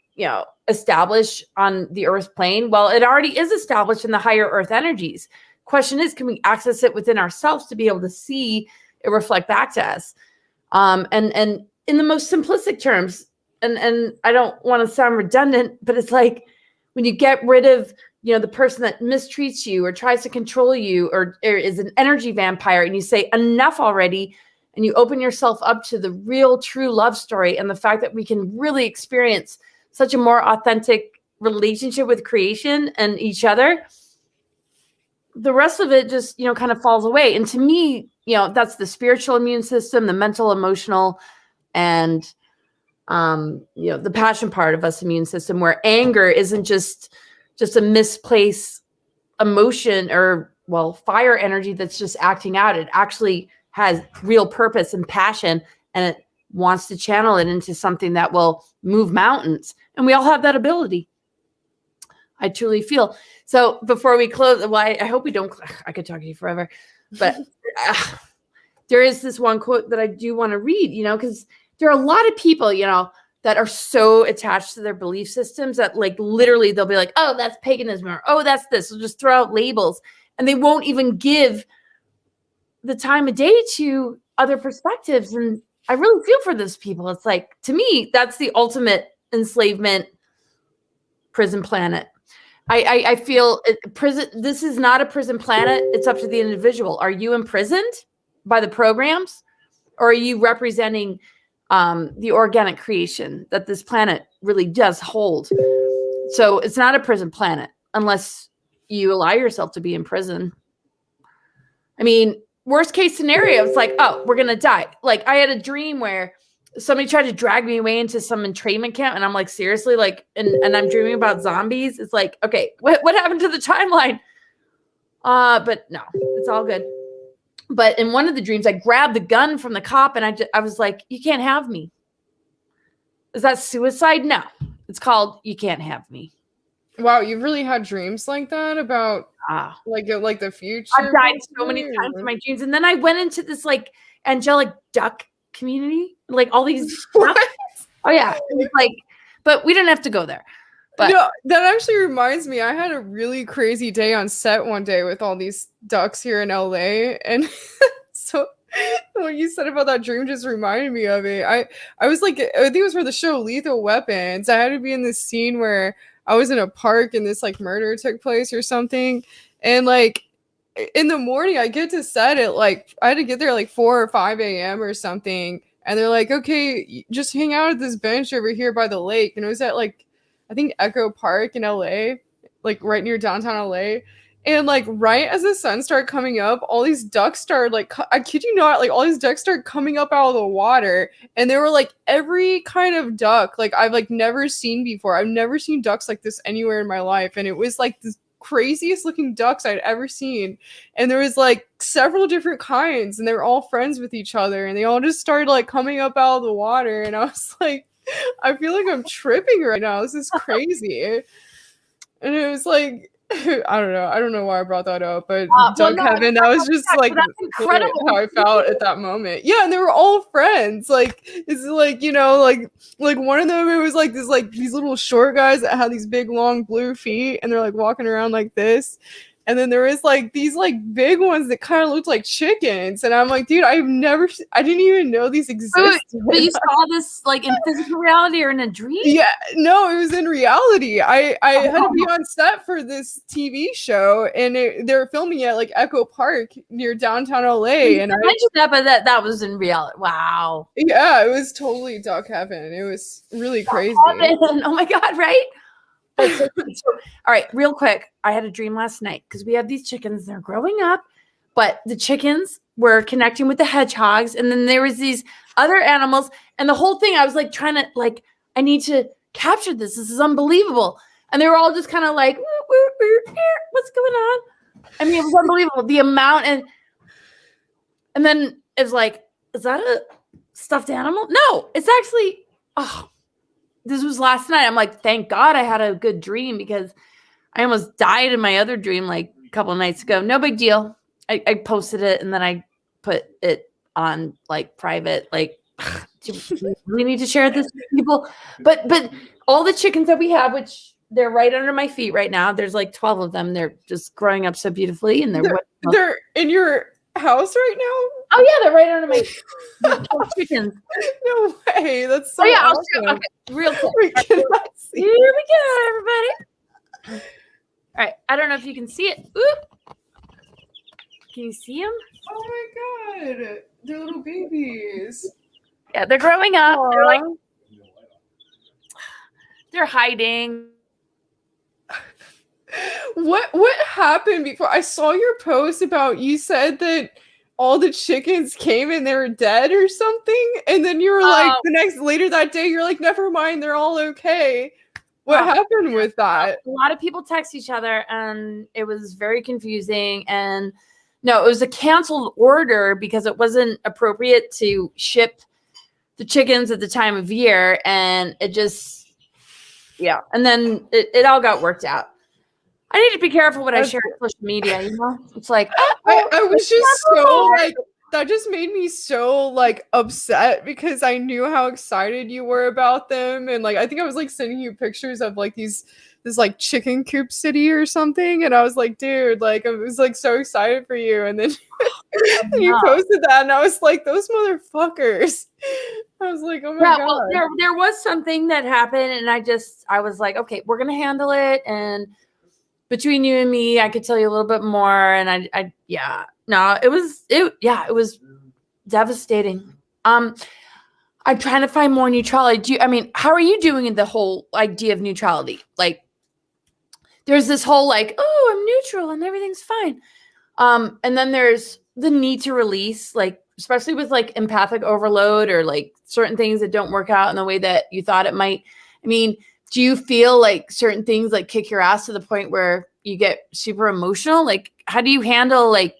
established on the earth plane? Well, it already is established in the higher earth energies. Question is, can we access it within ourselves to be able to see it reflect back to us? And in the most simplistic terms, and I don't want to sound redundant, but it's like when you get rid of the person that mistreats you or tries to control you or is an energy vampire, and you say enough already, and you open yourself up to the real true love story and the fact that we can really experience such a more authentic relationship with creation and each other, the rest of it just, kind of falls away. And to me, that's the spiritual immune system, the mental, emotional, and, the passion part of us immune system, where anger isn't just a misplaced emotion or, fire energy that's just acting out. It actually has real purpose and passion, and it wants to channel it into something that will move mountains. And we all have that ability, I truly feel. So before we close, I hope we don't, I could talk to you forever, but there is this one quote that I do want to read, because there are a lot of people, that are so attached to their belief systems that like literally they'll be like, oh, that's paganism, or oh, that's this. They'll just throw out labels, and they won't even give the time of day to other perspectives. And I really feel for those people. It's like, to me, that's the ultimate enslavement prison planet. I feel prison. This is not a prison planet. It's up to the individual. Are you imprisoned by the programs, or are you representing the organic creation that this planet really does hold? So it's not a prison planet unless you allow yourself to be in prison. I mean, worst case scenario, it's like, oh, we're going to die. Like, I had a dream where somebody tried to drag me away into some entrainment camp, and I'm like, seriously, like, and I'm dreaming about zombies. It's like, okay, what happened to the timeline? But no, it's all good. But in one of the dreams, I grabbed the gun from the cop, and I was like, you can't have me. Is that suicide? No, it's called you can't have me. Wow, you've really had dreams like that about like the future? I've died so many times in my dreams. And then I went into this like angelic duck community, like all these What? Oh yeah. It's like, but we didn't have to go there. But that actually reminds me, I had a really crazy day on set one day with all these ducks here in LA. And so what you said about that dream just reminded me of it. I was like, I think it was for the show Lethal Weapons. I had to be in this scene where I was in a park and this like murder took place or something. And like in the morning I get to set it, like I had to get there like 4 or 5 a.m. or something. And they're like, okay, just hang out at this bench over here by the lake. And it was at like, I think Echo Park in LA, like right near downtown LA. And like right as the sun started coming up, all these ducks started like, I kid you not, like all these ducks started coming up out of the water. And they were like every kind of duck like I've like never seen before. I've never seen ducks like this anywhere in my life. And it was like this craziest looking ducks I'd ever seen. And there was like several different kinds, and they were all friends with each other, and they all just started like coming up out of the water. And I was like, I feel like I'm tripping right now. This is crazy. And it was like, I don't know why I brought that up, but Doug Heaven, that was just like incredible how I felt at that moment. Yeah, and they were all friends. Like, it's like, you know, like one of them, it was like this, like these little short guys that had these big long blue feet, and they're like walking around like this. And then there is like these like big ones that kind of looked like chickens. And I'm like, dude, I didn't even know these existed. But you saw this like in physical reality or in a dream? Yeah, no, it was in reality. I had to be on set for this TV show, and they were filming it at like Echo Park near downtown LA. And I mentioned that, but that was in reality. Wow. Yeah, it was totally duck heaven. It was really crazy. Oh my God, right? So, all right, real quick. I had a dream last night because we have these chickens. They're growing up, but the chickens were connecting with the hedgehogs, and then there was these other animals, and the whole thing, I was like trying to like, I need to capture this. This is unbelievable. And they were all just kind of like, what's going on? I mean, it was unbelievable. The amount, and then it was like, is that a stuffed animal? No, it's actually, this was last night. I'm like, thank God I had a good dream, because I almost died in my other dream like a couple of nights ago. No big deal. I posted it, and then I put it on like private, like, do we need to share this with people? But all the chickens that we have, which they're right under my feet right now. There's like 12 of them. They're just growing up so beautifully, and they're in your house right now? Oh yeah, they're right under my chickens. No way. That's so awesome. Okay, real quick. Here we go, everybody. All right. I don't know if you can see it. Oop. Can you see them? Oh my God. They're little babies. Yeah, they're growing up. Aww. They're like, they're hiding. What happened before? I saw your post about, you said that all the chickens came and they were dead or something, and then you were like later that day you're like, never mind, they're all okay. What happened with that? A lot of people text each other, and it was very confusing. And no, it was a canceled order because it wasn't appropriate to ship the chickens at the time of year, and it just, yeah. And then it all got worked out. I need to be careful what I share on social media, you know? It's like, I was just so like, that just made me so like upset, because I knew how excited you were about them. And like, I think I was like sending you pictures of like this like chicken coop city or something. And I was like, dude, like, I was like so excited for you. And then you posted that, and I was like, those motherfuckers. I was like, oh my God. Well, there was something that happened, and I was like, okay, we're going to handle it. And between you and me, I could tell you a little bit more. And it was devastating. I'm trying to find more neutrality. How are you doing in the whole idea of neutrality? Like, there's this whole like, oh, I'm neutral and everything's fine. And then there's the need to release, like, especially with like empathic overload or like certain things that don't work out in the way that you thought it might. I mean, do you feel like certain things like kick your ass to the point where you get super emotional? Like, how do you handle, like,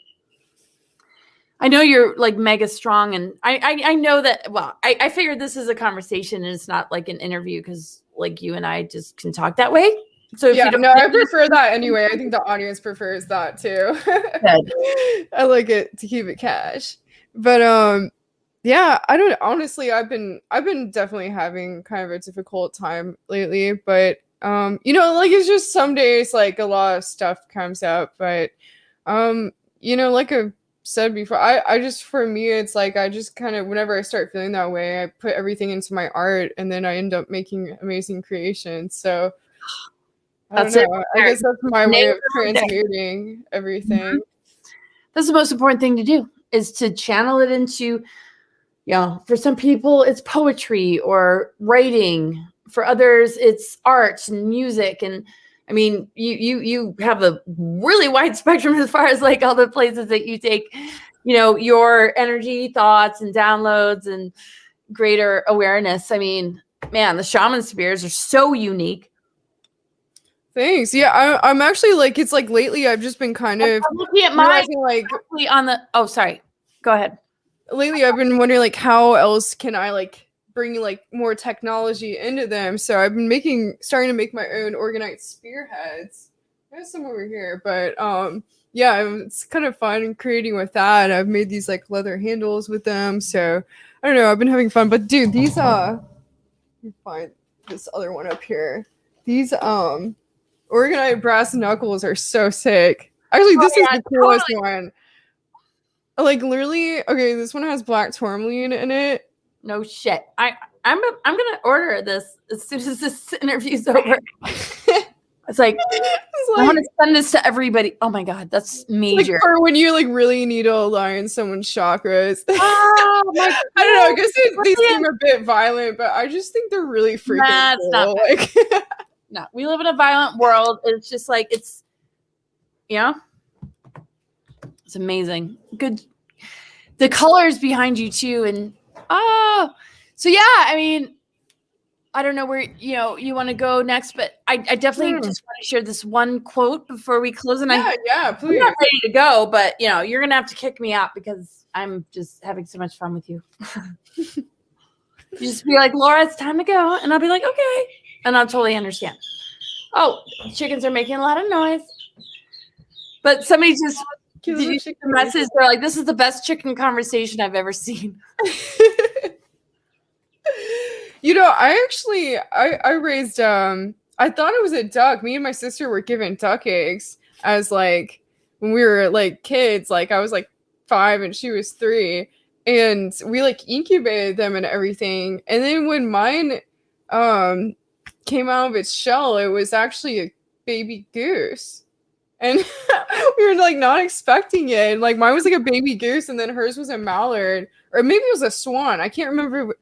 I know you're like mega strong, and I know that, well, I figured this is a conversation and it's not like an interview, because like you and I just can talk that way. So if I prefer that anyway. I think the audience prefers that too. I like it to keep it cash. But yeah, I don't, honestly, I've been definitely having kind of a difficult time lately, but like, it's just some days like a lot of stuff comes up, but like I've said before, I just, for me, it's like, I just kind of, whenever I start feeling that way, I put everything into my art, and then I end up making amazing creations. So I don't know. I guess that's my way of transmuting everything. Mm-hmm. That's the most important thing to do, is to channel it into, for some people it's poetry or writing. For others it's art and music. And I mean, you have a really wide spectrum as far as like all the places that you take, your energy, thoughts, and downloads and greater awareness. I mean, man, the shaman spheres are so unique. Thanks. Yeah, I'm actually like, it's like lately I've just been kind of I'm looking at my like on the. Oh, sorry. Go ahead. lately I've been wondering like how else can I like bring like more technology into them. So I've been starting to make my own organite spearheads. There's some over here, but yeah, it's kind of fun creating with that. I've made these like leather handles with them, so I don't know. I've been having fun. But dude, these let me find this other one up here. These organite brass knuckles are so sick. Actually, this is the coolest one. Like literally, okay, this one has black tourmaline in it. No shit. I'm gonna order this as soon as this interview's over. It's like I want to send this to everybody. Oh my god, that's major. Like for when you like really need to align someone's chakras. Oh my god. I don't know. I guess they seem a bit violent, but I just think they're really freaking cool. Not like no, we live in a violent world. It's just like it's it's amazing. Good. The colors behind you too, and so yeah. I mean, I don't know where you want to go next, but I definitely just want to share this one quote before we close. And yeah, please. I'm not ready to go, but you're gonna have to kick me out because I'm just having so much fun with you. You just be like, Laura, it's time to go, and I'll be like, okay, and I'll totally understand. Oh, chickens are making a lot of noise, but somebody just. Did you see the message? They're like, this is the best chicken conversation I've ever seen. I raised I thought it was a duck. Me and my sister were given duck eggs as like when we were like kids. Like I was like 5 and she was 3, and we like incubated them and everything. And then when mine came out of its shell, it was actually a baby goose. And we were like not expecting it. Like mine was like a baby goose, and then hers was a mallard, or maybe it was a swan. I can't remember.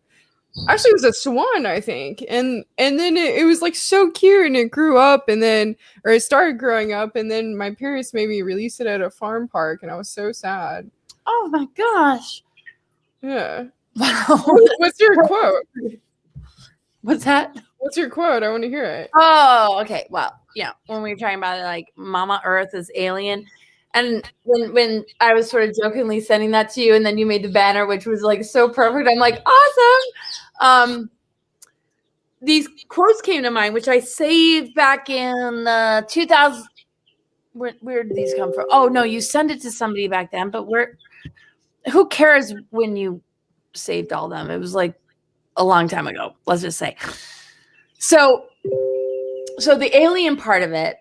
Actually, it was a swan, I think. And then it was like so cute, and it grew up, and then it started growing up, and then my parents made me release it at a farm park, and I was so sad. Oh my gosh! Yeah. Wow. What's your quote? What's that? What's your quote? I want to hear it. Oh, okay. Well, when we were talking about it, like Mama Earth is alien, and when I was sort of jokingly sending that to you, and then you made the banner, which was like so perfect. I'm like, awesome. These quotes came to mind, which I saved back in 2000. Where did these come from? Oh no, you sent it to somebody back then, but who cares when you saved all them? It was like a long time ago, let's just say. So the alien part of it,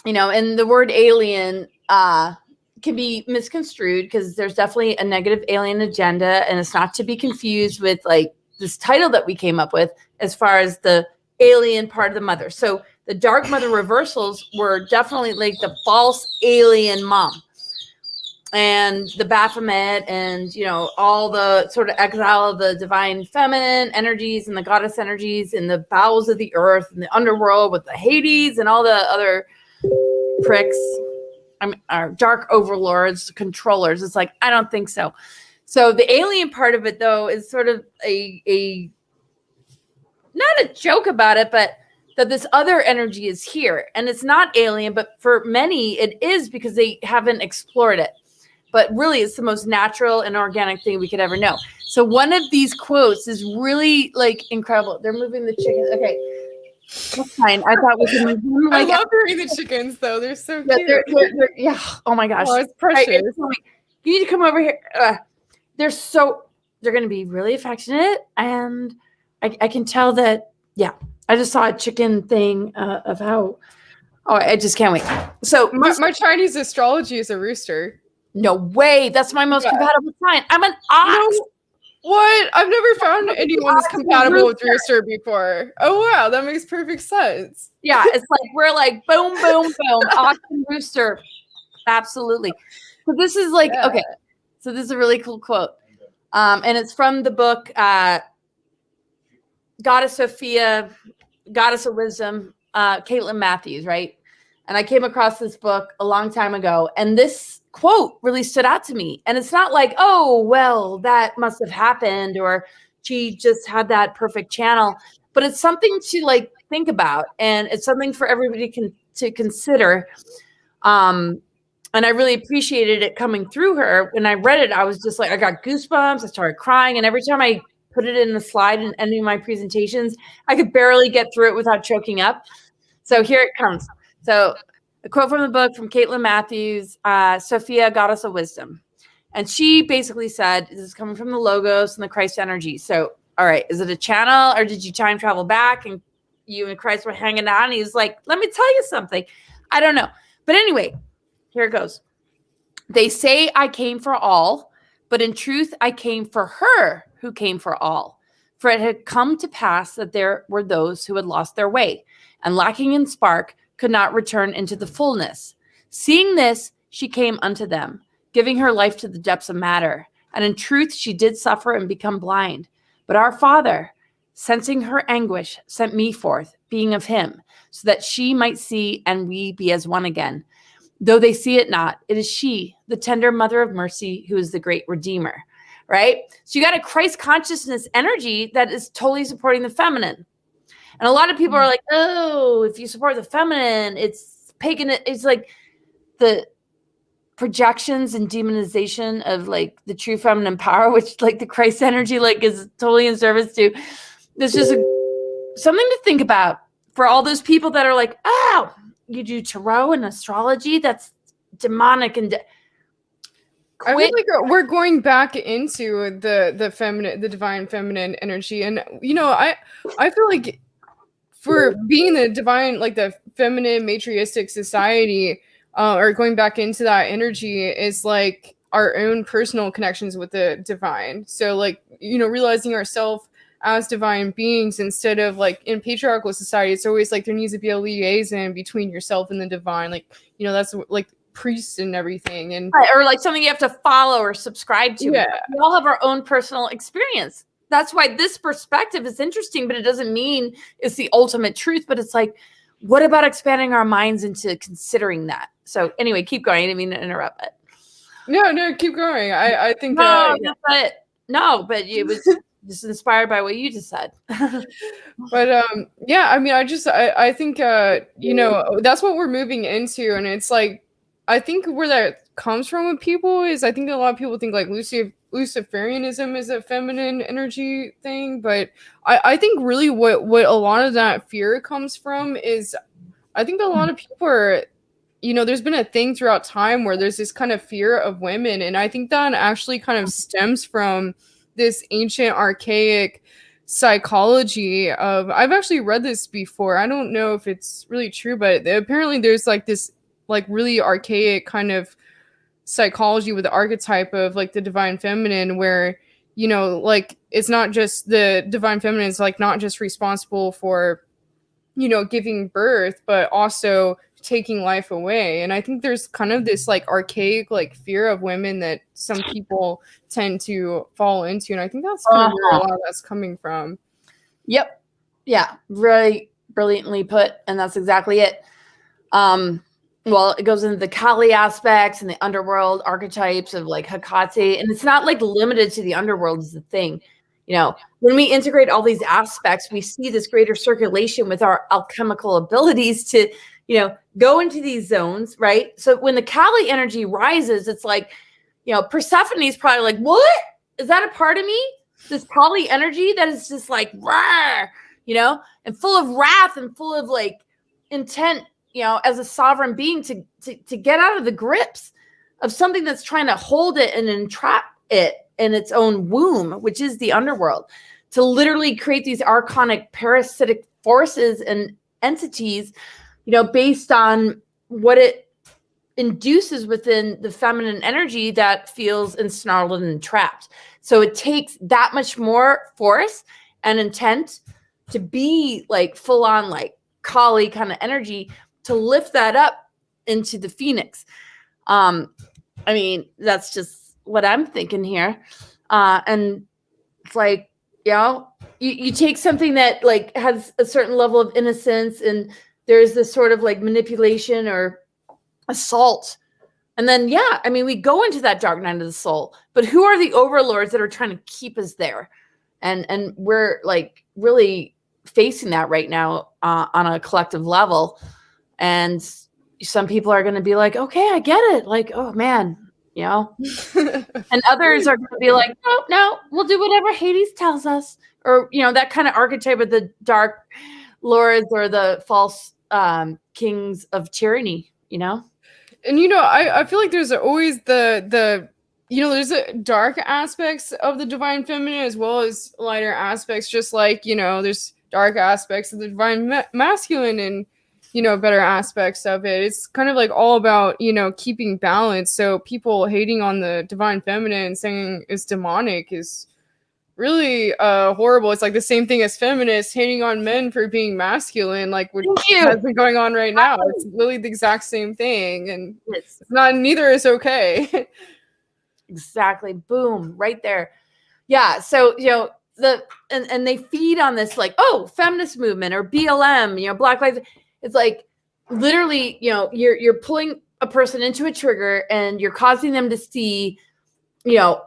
and the word alien can be misconstrued because there's definitely a negative alien agenda, and it's not to be confused with like this title that we came up with as far as the alien part of the mother. So the dark mother reversals were definitely like the false alien mom. And the Baphomet and, all the sort of exile of the divine feminine energies and the goddess energies in the bowels of the earth and the underworld with the Hades and all the other pricks, our dark overlords, controllers. It's like, I don't think so. So the alien part of it, though, is sort of a not a joke about it, but that this other energy is here. And it's not alien, but for many, it is because they haven't explored it. But really, it's the most natural and organic thing we could ever know. So one of these quotes is really like incredible. They're moving the chickens. Okay, that's fine. I thought we could move them. I love hearing the chickens, though. They're so cute. They're, yeah. Oh my gosh. Oh, it's precious. You need to come over here. They're going to be really affectionate, and I can tell that. Yeah, I just saw a chicken thing of how. Oh, I just can't wait. So my Chinese astrology is a rooster. No way. That's my most compatible sign. I'm an ox. What? I've never found anyone that's compatible with rooster before. Oh, wow. That makes perfect sense. Yeah. It's like, we're like, boom, boom, boom. Ox and rooster. Absolutely. So this is like, okay. So this is a really cool quote. And it's from the book, Gaia-Sophia, Goddess of Wisdom, Caitlin Matthews, right? And I came across this book a long time ago, and this quote really stood out to me. And it's not like, oh, well, that must have happened, or she just had that perfect channel. But it's something to like think about, and it's something for everybody to consider. And I really appreciated it coming through her. When I read it, I was just like, I got goosebumps. I started crying. And every time I put it in the slide in any of my presentations, I could barely get through it without choking up. So here it comes. So a quote from the book from Caitlin Matthews, Sophia, Goddess of Wisdom. And she basically said, this is coming from the Logos and the Christ energy. So, all right, is it a channel or did you time travel back and you and Christ were hanging out? And he's like, let me tell you something. I don't know. But anyway, here it goes. They say I came for all, but in truth, I came for her who came for all. For it had come to pass that there were those who had lost their way and lacking in spark could not return into the fullness. Seeing this, she came unto them, giving her life to the depths of matter. And in truth, she did suffer and become blind. But our Father, sensing her anguish, sent me forth, being of him, so that she might see and we be as one again. Though they see it not, it is she, the tender mother of mercy, who is the great redeemer, right? So you got a Christ consciousness energy that is totally supporting the feminine. And a lot of people are like, oh, if you support the feminine, it's pagan. It's like the projections and demonization of like the true feminine power, which like the Christ energy like is totally in service to. There's just something to think about for all those people that are like, oh, you do tarot and astrology, that's demonic and I feel like we're going back into the feminine, the divine feminine energy. And I feel like for being the divine, like the feminine matriarchal society, or going back into that energy is like our own personal connections with the divine. So like, realizing ourselves as divine beings instead of like in patriarchal society, it's always like there needs to be a liaison between yourself and the divine. Like, that's like priests and everything. And or like something you have to follow or subscribe to. Yeah. We all have our own personal experience. That's why this perspective is interesting, but it doesn't mean it's the ultimate truth. But it's like, what about expanding our minds into considering that? So anyway, keep going. I didn't mean to interrupt it. No, keep going. I think but it was just inspired by what you just said. But yeah, I mean, I think that's what we're moving into, and it's like I think where that comes from with people is I think a lot of people think like Luciferianism is a feminine energy thing, but I think really what a lot of that fear comes from is I think a lot of people are, there's been a thing throughout time where there's this kind of fear of women, and I think that actually kind of stems from this ancient archaic psychology of, I've actually read this before, I don't know if it's really true, but apparently there's like this like really archaic kind of psychology with the archetype of like the divine feminine where like it's not just the divine feminine is like not just responsible for giving birth but also taking life away. And I think there's kind of this like archaic like fear of women that some people tend to fall into, and I think that's kind of where a lot of that's coming from. Yep. Yeah, really brilliantly put, and that's exactly it. Well, it goes into the Kali aspects and the underworld archetypes of like Hecate, and it's not like limited to the underworld is the thing. When we integrate all these aspects, we see this greater circulation with our alchemical abilities to go into these zones, right? So when the Kali energy rises, it's like, Persephone's probably like, what? Is that a part of me? This Kali energy that is just like, rawr, and full of wrath and full of like intent, as a sovereign being to get out of the grips of something that's trying to hold it and entrap it in its own womb, which is the underworld, to literally create these archonic parasitic forces and entities, based on what it induces within the feminine energy that feels ensnarled and trapped. So it takes that much more force and intent to be like full on like Kali kind of energy to lift that up into the phoenix. I mean, that's just what I'm thinking here. And it's like, you take something that like has a certain level of innocence and there's this sort of like manipulation or assault. And then, we go into that dark night of the soul, but who are the overlords that are trying to keep us there? And we're like really facing that right now on a collective level. And some people are going to be like, okay, I get it. Like, oh man, you know, and others are going to be like, no, we'll do whatever Hades tells us. Or, you know, that kind of archetype of the dark lords or the false kings of tyranny, you know? And, you know, I feel like there's always the you know, there's dark aspects of the divine feminine as well as lighter aspects, just like, you know, there's dark aspects of the divine masculine and, you know, better aspects of it. It's kind of like all about, you know, keeping balance. So people hating on the divine feminine and saying it's demonic is really horrible. It's like the same thing as feminists hating on men for being masculine, like what has been going on right now. It's really the exact same thing, and it's not, neither is okay. Exactly. Boom, right there. Yeah. So, you know, and they feed on this like, oh, feminist movement or BLM, you know, Black Lives. It's like literally, you know, you're pulling a person into a trigger and you're causing them to see, you know,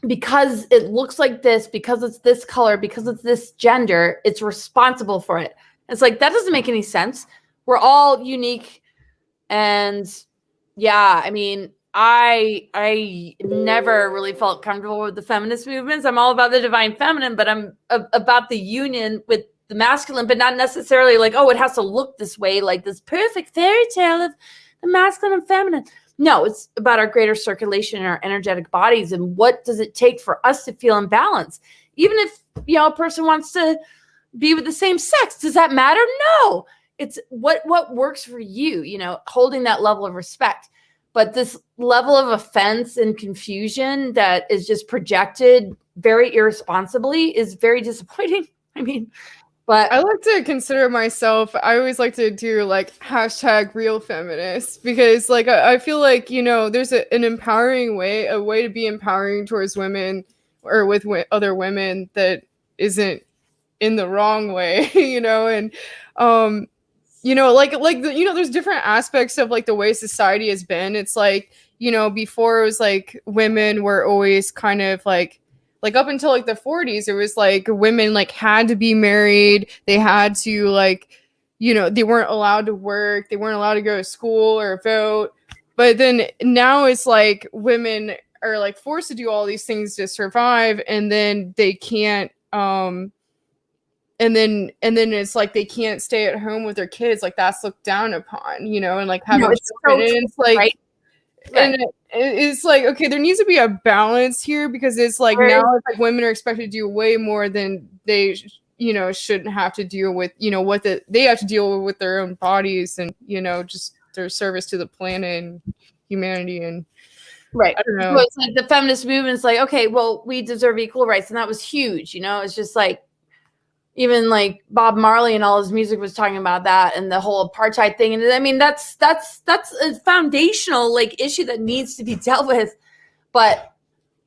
because it looks like this, because it's this color, because it's this gender, it's responsible for it. It's like, that doesn't make any sense. We're all unique. And yeah, I mean, I never really felt comfortable with the feminist movements. I'm all about the divine feminine, but I'm about the union with the masculine, but not necessarily like, oh, it has to look this way, like this perfect fairy tale of the masculine and feminine. No, it's about our greater circulation in our energetic bodies and what does it take for us to feel in balance. Even if, you know, a person wants to be with the same sex, does that matter? No, it's what works for you, you know, holding that level of respect. But this level of offense and confusion that is just projected very irresponsibly is very disappointing. I mean, but I like to consider myself, I always like to do like hashtag real feminist, because like I feel like, you know, there's an empowering way, a way to be empowering towards women or with other women that isn't in the wrong way, you know, and you know, you know, there's different aspects of like the way society has been. It's like, you know, before it was like women were always kind of like up until like the 40s, it was like women like had to be married. They had to like, you know, they weren't allowed to work. They weren't allowed to go to school or vote. But then now it's like women are like forced to do all these things to survive, and then they can't and then it's like they can't stay at home with their kids, like that's looked down upon, you know, and like having children, and it's like right. And it's like, okay, there needs to be a balance here, because it's like now it's like women are expected to do way more than they you know shouldn't have to deal with, you know, what they have to deal with their own bodies and, you know, just their service to the planet and humanity. And right, I don't know, so it's like the feminist movement's like, okay, well, we deserve equal rights, and that was huge, you know. It's just like, even like Bob Marley and all his music was talking about that, and the whole apartheid thing. And I mean, that's a foundational like issue that needs to be dealt with. But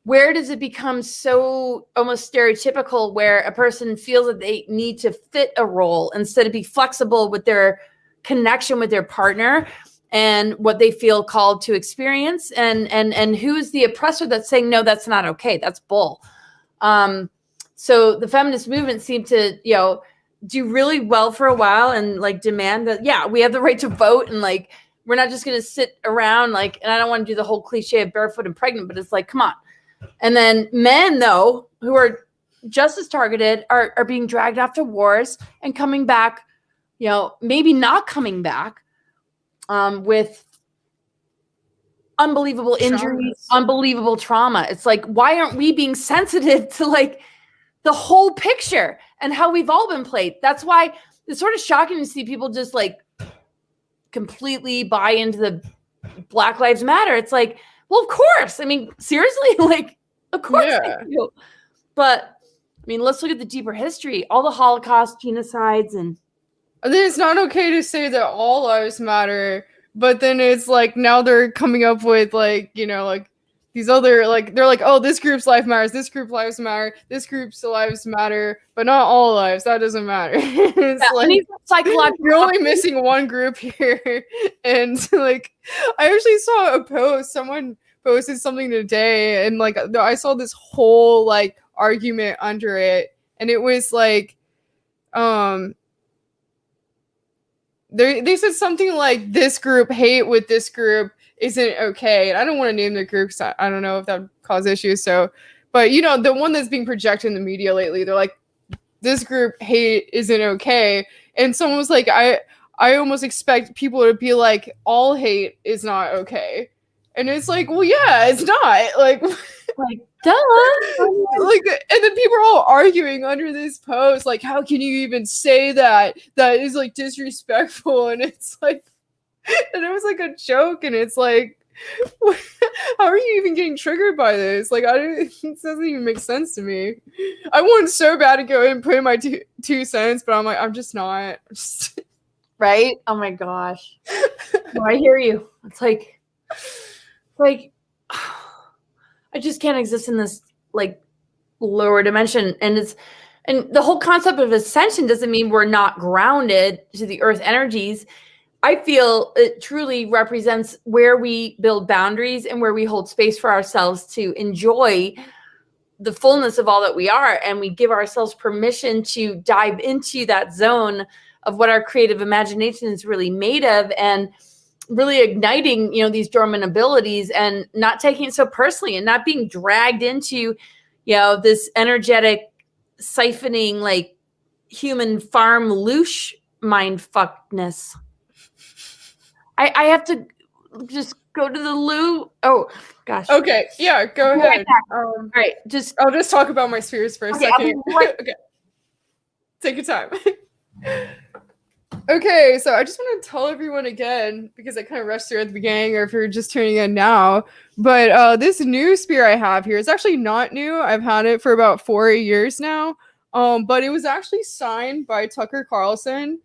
where does it become so almost stereotypical, where a person feels that they need to fit a role instead of be flexible with their connection with their partner and what they feel called to experience? And who's the oppressor that's saying, no, that's not okay, that's bull. So the feminist movement seemed to, you know, do really well for a while and like demand that, yeah, we have the right to vote, and like we're not just going to sit around like, and I don't want to do the whole cliche of barefoot and pregnant, but it's like, come on. And then men, though, who are just as targeted, are being dragged off to wars and coming back, you know, maybe not coming back with unbelievable injuries, unbelievable trauma. It's like, why aren't we being sensitive to like the whole picture and how we've all been played? That's why it's sort of shocking to see people just like completely buy into the Black Lives Matter. It's like, well, of course. I mean, seriously, like, of course. Yeah. But I mean, let's look at the deeper history, all the Holocaust, genocides, and then it's not okay to say that all lives matter. But then it's like now they're coming up with like, you know, like these other, like, they're like, oh, this group's life matters, this group's lives matter, this group's lives matter, but not all lives. That doesn't matter. It's like psychological. You're only missing one group here. And like, I actually saw a post. Someone posted something today, and like I saw this whole like argument under it, and it was like, they said something like this group hate with this group isn't okay. And I don't want to name the group because I don't know if that would cause issues. So, but you know, the one that's being projected in the media lately, they're like, this group hate isn't okay. And someone was like, I almost expect people to be like, all hate is not okay. And it's like, well, yeah, it's not. Like duh. Like, and then people are all arguing under this post, like, how can you even say that? That is like disrespectful. And it's like, and it was like a joke, and it's like, how are you even getting triggered by this? Like, it doesn't even make sense to me. I want so bad to go and put in my two cents, but I'm like, I'm just not. Right? Oh my gosh. No, I hear you. It's like I just can't exist in this like lower dimension. And the whole concept of ascension doesn't mean we're not grounded to the earth energies. I feel it truly represents where we build boundaries and where we hold space for ourselves to enjoy the fullness of all that we are. And we give ourselves permission to dive into that zone of what our creative imagination is really made of, and really igniting, you know, these dormant abilities, and not taking it so personally, and not being dragged into, you know, this energetic siphoning, like human farm loosh mind fuckness. I have to just go to the loo. Oh gosh. Okay. Yeah. Go ahead. All right. I'll just talk about my spheres for a second. Okay. Take your time. Okay, so I just want to tell everyone again, because I kind of rushed through at the beginning, or if you're just tuning in now, but this new spear I have here is actually not new. I've had it for about 4 years now, but it was actually signed by Tucker Carlson.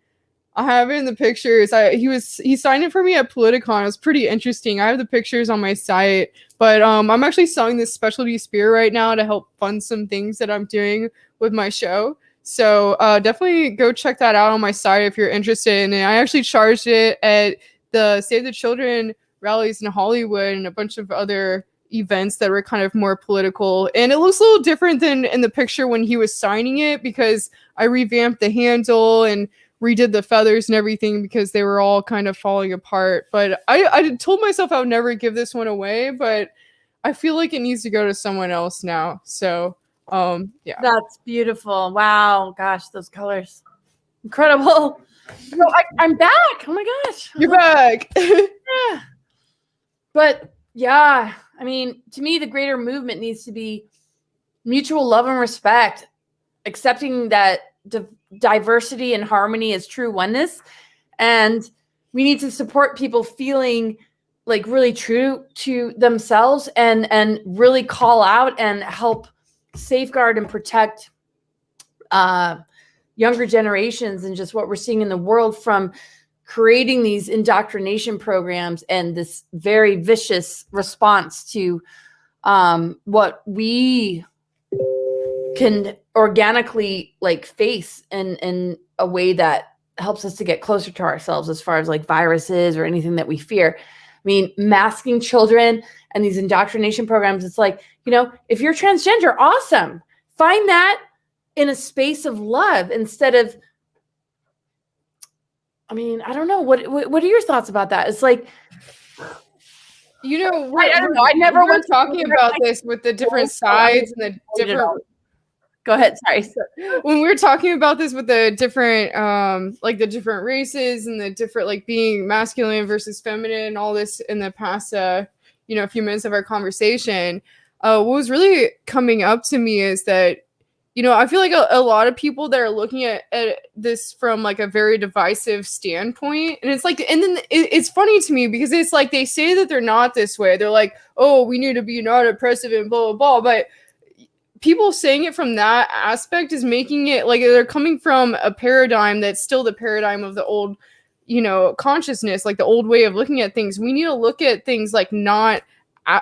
I have it in the pictures. He signed it for me at Politicon. It was pretty interesting. I have the pictures on my site, but I'm actually selling this specialty spear right now to help fund some things that I'm doing with my show. So definitely go check that out on my site if you're interested. And I actually charged it at the Save the Children rallies in Hollywood and a bunch of other events that were kind of more political. And it looks a little different than in the picture when he was signing it, because I revamped the handle and redid the feathers and everything because they were all kind of falling apart. But I told myself I would never give this one away, but I feel like it needs to go to someone else now. So yeah. That's beautiful. Wow. Gosh, those colors. Incredible. No, I'm back. Oh my gosh. You're back. Yeah. But yeah, I mean, to me, the greater movement needs to be mutual love and respect, accepting that diversity and harmony is true oneness. And we need to support people feeling like really true to themselves, and really call out and help safeguard and protect younger generations, and just what we're seeing in the world from creating these indoctrination programs and this very vicious response to what we can organically like face in a way that helps us to get closer to ourselves, as far as like viruses or anything that we fear. I mean, masking children and these indoctrination programs, it's like, you know, if you're transgender, awesome. Find that in a space of love instead of, I mean, I don't know. What are your thoughts about that? It's like, you know, I don't know. I never was talking about this with the different sides and the different. Go ahead. Sorry. When we were talking about this with the different, like the different races and the different, like being masculine versus feminine and all this in the past, you know, a few minutes of our conversation, what was really coming up to me is that, you know, I feel like a lot of people that are looking at this from like a very divisive standpoint, and it's like, and then it's funny to me because it's like they say that they're not this way. They're like, oh, we need to be not oppressive and blah, blah, blah. But people saying it from that aspect is making it like they're coming from a paradigm that's still the paradigm of the old, you know, consciousness, like the old way of looking at things. We need to look at things like not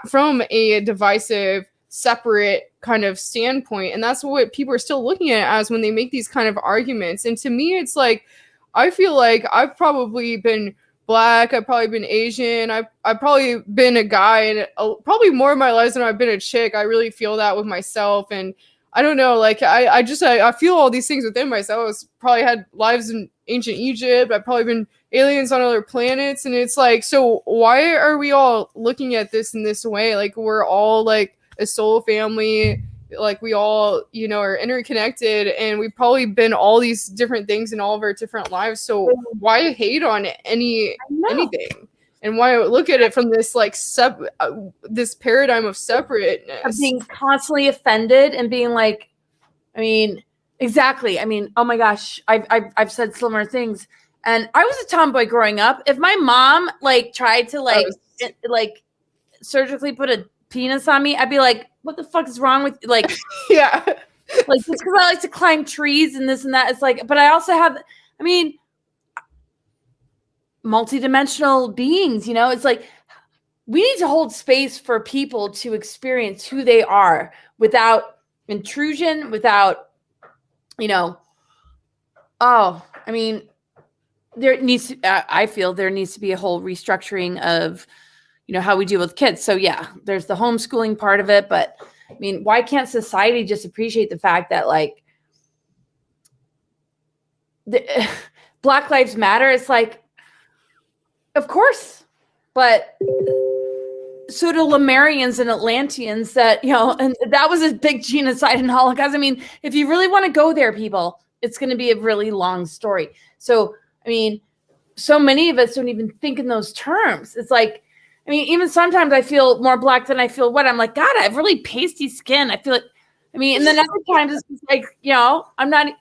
from a divisive, separate kind of standpoint. And that's what people are still looking at as when they make these kind of arguments. And to me, it's like, I feel like I've probably been Black, I've probably been Asian, I've probably been a guy, and probably more of my life than I've been a chick. I really feel that with myself. And I don't know, like I feel all these things within myself. I was probably had lives in ancient Egypt. I've probably been aliens on other planets, and it's like, so why are we all looking at this in this way? Like we're all like a soul family, like we all, you know, are interconnected, and we've probably been all these different things in all of our different lives. So why hate on anything? And why look at it from this like this paradigm of separateness, of being constantly offended and being like, I mean, exactly. I mean, oh my gosh, I've said similar things, and I was a tomboy growing up. If my mom like tried to like surgically put a penis on me, I'd be like, what the fuck is wrong with like, yeah, like just because I like to climb trees and this and that. It's like, but I also have, I mean, multidimensional beings, you know, it's like we need to hold space for people to experience who they are without intrusion, without, you know, I mean, there needs to, I feel there needs to be a whole restructuring of, you know, how we deal with kids. So yeah, there's the homeschooling part of it, but I mean, why can't society just appreciate the fact that like Black Lives Matter? It's like, of course, but so do Lemurians and Atlanteans that, you know, and that was a big genocide and Holocaust. I mean, if you really want to go there, people, it's going to be a really long story. So, I mean, so many of us don't even think in those terms. It's like, I mean, even sometimes I feel more Black than I feel white. I'm like, God, I have really pasty skin. I feel like, I mean, and then other times it's just like, you know, I'm not.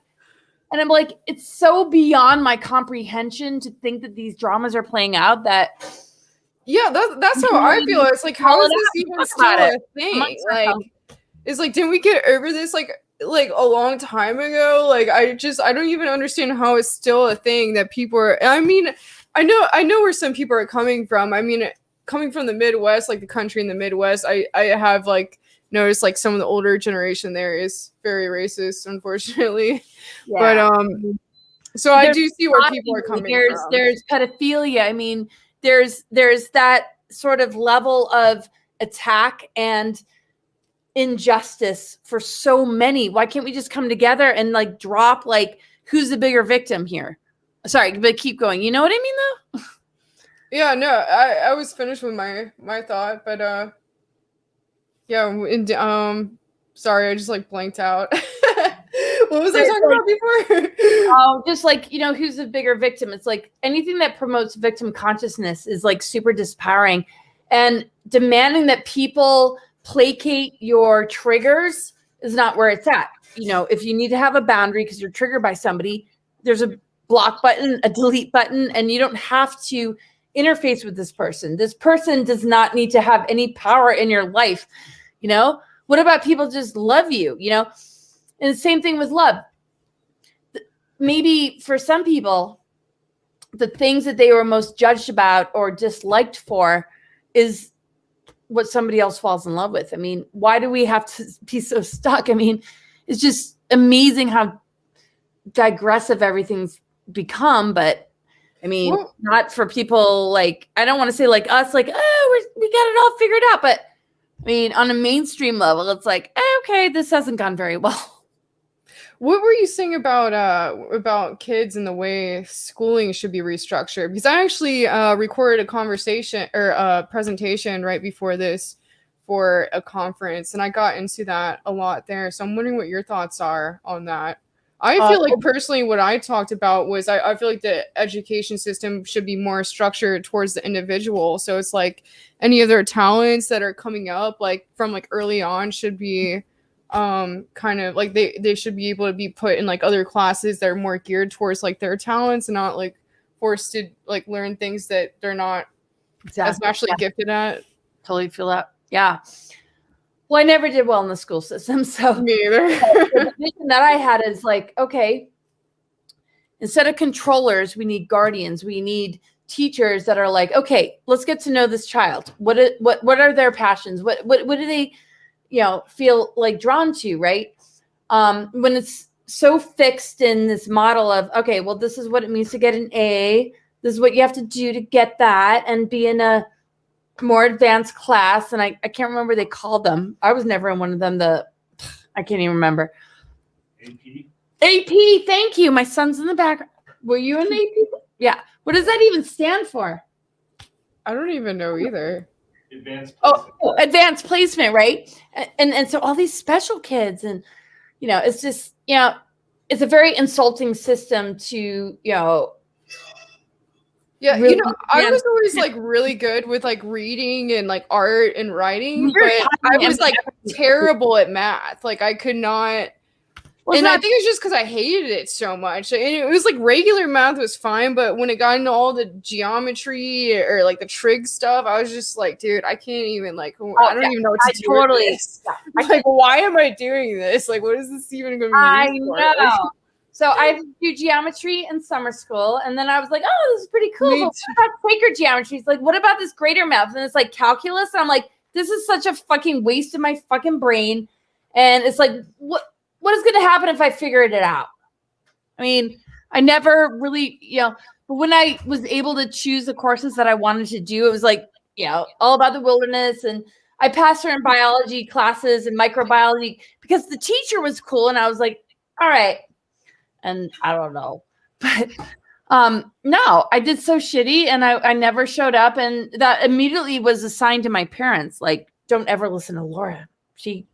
And I'm like, it's so beyond my comprehension to think that these dramas are playing out that. Yeah, that's how I feel. It's like, how is this even still a thing? Like, it's like, didn't we get over this like a long time ago? Like, I don't even understand how it's still a thing that people are. I mean, I know where some people are coming from. I mean, coming from the Midwest, like the country in the Midwest, I have like noticed like some of the older generation there is very racist, unfortunately. Yeah. But so I do see where people are coming from. There's pedophilia. I mean, there's that sort of level of attack and injustice for so many. Why can't we just come together and like drop like who's the bigger victim here? Sorry, but keep going. You know what I mean though? Yeah, no, I was finished with my thought, but yeah, and sorry, I just like blanked out. What was I talking about before? Oh, just like, you know, who's the bigger victim? It's like anything that promotes victim consciousness is like super disempowering, and demanding that people placate your triggers is not where it's at. You know, if you need to have a boundary because you're triggered by somebody, there's a block button, a delete button, and you don't have to interface with this person. This person does not need to have any power in your life. You know, what about people just love you, you know? And the same thing with love. Maybe for some people, the things that they were most judged about or disliked for is what somebody else falls in love with. I mean, why do we have to be so stuck? I mean, it's just amazing how digressive everything's become, but I mean, not for people like, I don't want to say like us, like, oh, we got it all figured out. But I mean, on a mainstream level, it's like, okay, this hasn't gone very well. What were you saying about kids and the way schooling should be restructured? Because I actually recorded a conversation or a presentation right before this for a conference, and I got into that a lot there. So I'm wondering what your thoughts are on that. I feel like personally what I talked about was I feel like the education system should be more structured towards the individual. So it's like any of their talents that are coming up like from like early on should be kind of like they should be able to be put in like other classes that are more geared towards like their talents and not like forced to like learn things that they're not as naturally gifted at. Totally feel that. Yeah. Well, I never did well in the school system, so me either. The vision that I had is like, okay, instead of controllers, we need guardians. We need teachers that are like, okay, let's get to know this child. What are their passions? What do they, you know, feel like drawn to, right? When it's so fixed in this model of, okay, well, this is what it means to get an A. This is what you have to do to get that and be in a more advanced class. And I can't remember what they called them. I was never in one of them. I can't even remember. AP. AP, thank you. My son's in the back. Were you in AP? Yeah. What does that even stand for? I don't even know either. Advanced placement. Advanced placement, right? And so all these special kids, and it's just, it's a very insulting system to, Yeah, really I was always like really good with like reading and like art and writing, but I was like terrible at math. Like I could not. And I think it's just because I hated it so much. And it was like regular math was fine, but when it got into all the geometry or like the trig stuff, I was just like, dude, I can't even like. I don't even know what to do. Totally. With this. Like, why am I doing this? Like, what is this even going to be used for? I know. So I had to do geometry in summer school, and then I was like, "Oh, this is pretty cool." But what about sacred geometry? It's like, what about this greater math? And it's like calculus. And I'm like, this is such a fucking waste of my fucking brain. And it's like, what is going to happen if I figured it out? I mean, I never really, but when I was able to choose the courses that I wanted to do, it was like, all about the wilderness. And I passed certain biology classes and microbiology because the teacher was cool. And I was like, all right. And I don't know, but no, I did so shitty and I never showed up. And that immediately was assigned to my parents. Like, don't ever listen to Laura. She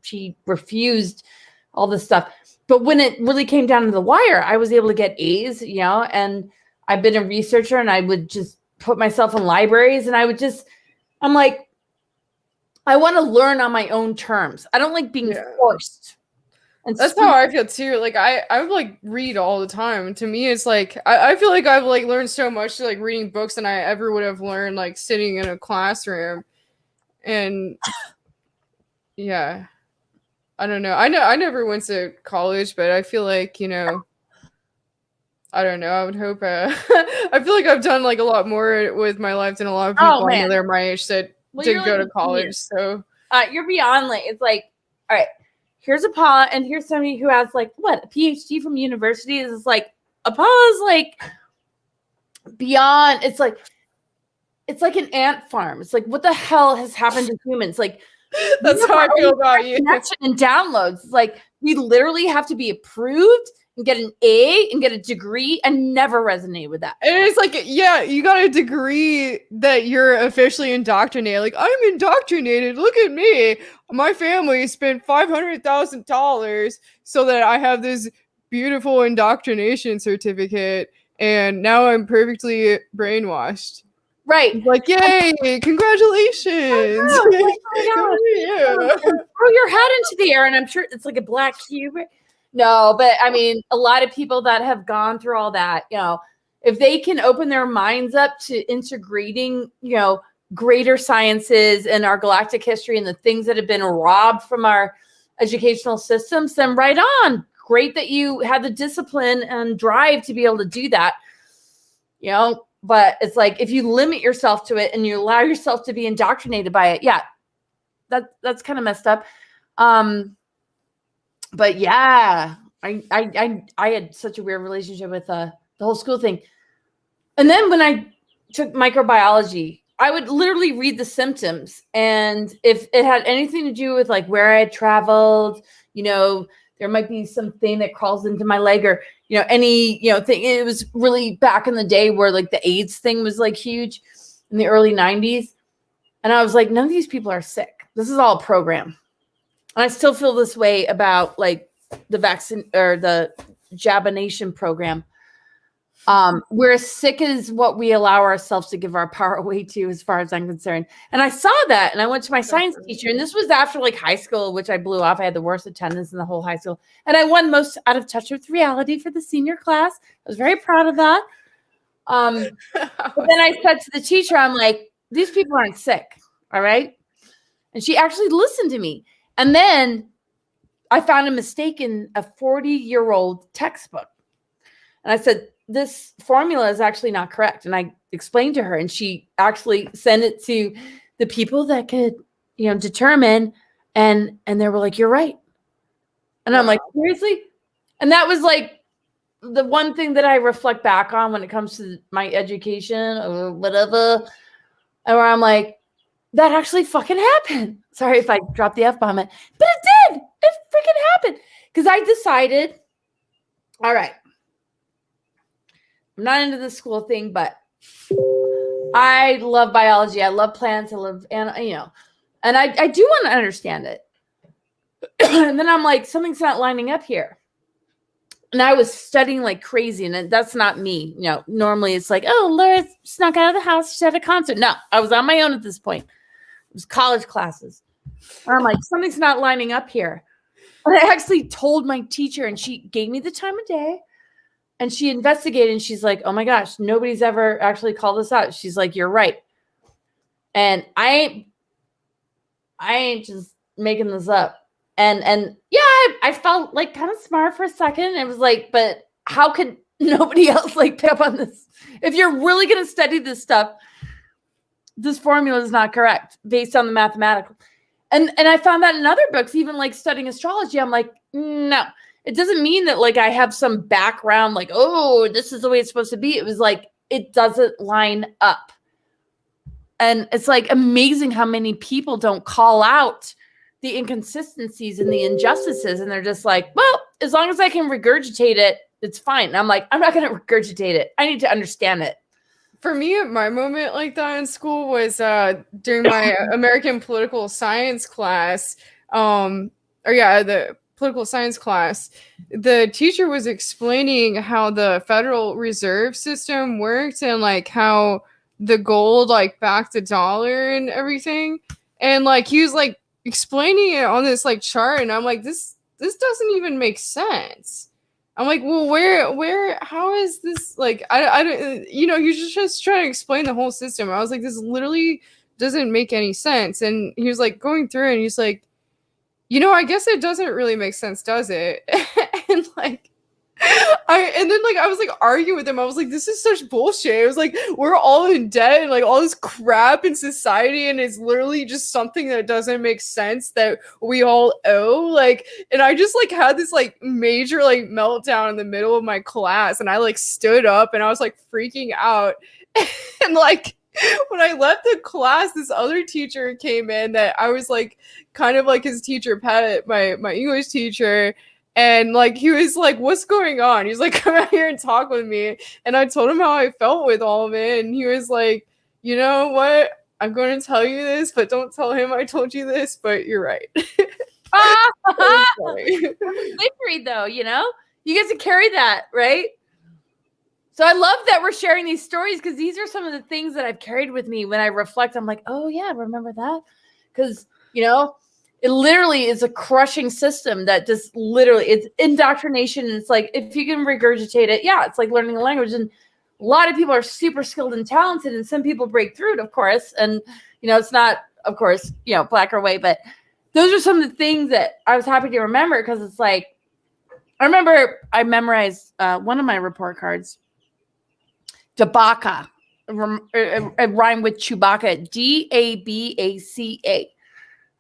refused all this stuff. But when it really came down to the wire, I was able to get A's, and I've been a researcher and I would just put myself in libraries and I'm like, I want to learn on my own terms. I don't like being forced. And that's how I feel too. Like I like read all the time. To me, it's like I feel like I've like learned so much like reading books than I ever would have learned like sitting in a classroom. And yeah, I don't know. I never went to college, but I feel like I don't know. I would hope. I feel like I've done like a lot more with my life than a lot of people I know they're my age that didn't go to college. So you're beyond like it's like, all right. Here's Apolla, and here's somebody who has like a PhD from university. Is like Apolla's like beyond. It's like an ant farm. It's like, what the hell has happened to humans? Like that's how I feel about you. Connection and downloads. It's like we literally have to be approved and get an A and get a degree and never resonate with that. And it's like, yeah, you got a degree that you're officially indoctrinated. Like, I'm indoctrinated. Look at me. My family spent $500,000 so that I have this beautiful indoctrination certificate. And now I'm perfectly brainwashed. Right. Like, yay, congratulations. Oh, throw your head into the air. And I'm sure it's like a black cube. No, but I mean, a lot of people that have gone through all that, if they can open their minds up to integrating, greater sciences and our galactic history and the things that have been robbed from our educational systems, then right on. Great that you had the discipline and drive to be able to do that, but it's like, if you limit yourself to it and you allow yourself to be indoctrinated by it, that's kind of messed up. But yeah, I had such a weird relationship with the whole school thing. And then when I took microbiology, I would literally read the symptoms. And if it had anything to do with like where I had traveled, there might be something that crawls into my leg or, any, thing. It was really back in the day where like the AIDS thing was like huge in the early 90s. And I was like, none of these people are sick. This is all a program. And I still feel this way about like the vaccine or the jabination program. We're as sick as what we allow ourselves to give our power away to, as far as I'm concerned. And I saw that, and I went to my science teacher, and this was after like high school, which I blew off. I had the worst attendance in the whole high school, and I won most out of touch with reality for the senior class. I was very proud of that. But then I said to the teacher, I'm like, these people aren't sick, all right? And she actually listened to me. And then I found a mistake in a 40-year-old textbook. And I said, this formula is actually not correct. And I explained to her, and she actually sent it to the people that could, determine. And they were like, you're right. And I'm like, seriously? And that was like the one thing that I reflect back on when it comes to my education or whatever. And where I'm like, that actually fucking happened. Sorry if I dropped the F-bomb, but it did. It freaking happened? Because I decided, all right, I'm not into the school thing, but I love biology. I love plants. I love, and I do want to understand it. And then I'm like, something's not lining up here. And I was studying like crazy, and that's not me. Normally it's like, oh, Laura snuck out of the house. She had a concert. No, I was on my own at this point. It was college classes. And I'm like, something's not lining up here. And I actually told my teacher, and she gave me the time of day. And she investigated, and she's like, oh my gosh, nobody's ever actually called this out. She's like, you're right. And I ain't just making this up. And yeah, I felt like kind of smart for a second. It was like, but how could nobody else like pick up on this? If you're really going to study this stuff, this formula is not correct based on the mathematical. And I found that in other books, even like studying astrology, I'm like, no, it doesn't mean that like I have some background, like, oh, this is the way it's supposed to be. It was like, it doesn't line up. And it's like amazing how many people don't call out the inconsistencies and the injustices. And they're just like, well, as long as I can regurgitate it, it's fine. And I'm like, I'm not going to regurgitate it. I need to understand it. For me, my moment like that in school was during my American political science class. The political science class. The teacher was explaining how the Federal Reserve System worked and like how the gold like backed the dollar and everything. And like he was like explaining it on this like chart, and I'm like, this doesn't even make sense. I'm like, well, where, how is this? Like, I don't, you're just trying to explain the whole system. I was like, this literally doesn't make any sense. And he was like going through it, and he's like, I guess it doesn't really make sense, does it? And like, I was like arguing with him. I was like, this is such bullshit. It was like, we're all in debt and like all this crap in society, and it's literally just something that doesn't make sense that we all owe. Like, and I just like had this like major like meltdown in the middle of my class, and I like stood up and I was like freaking out. And like when I left the class, this other teacher came in that I was like kind of like his teacher pet, my English teacher. And like he was like, what's going on? He's like, come out here and talk with me. And I told him how I felt with all of it. And he was like, you know what? I'm going to tell you this, but don't tell him I told you this, but you're right. Victory though, you get to carry that, right? So I love that we're sharing these stories, because these are some of the things that I've carried with me when I reflect. I'm like, oh yeah, remember that? Because, it literally is a crushing system that just literally, it's indoctrination. And it's like, if you can regurgitate it, yeah, it's like learning a language. And a lot of people are super skilled and talented, and some people break through it, of course. And, it's not, of course, black or white, but those are some of the things that I was happy to remember, because it's like, I remember I memorized one of my report cards, Dabaca, a rhyme with Chewbacca, Dabaca.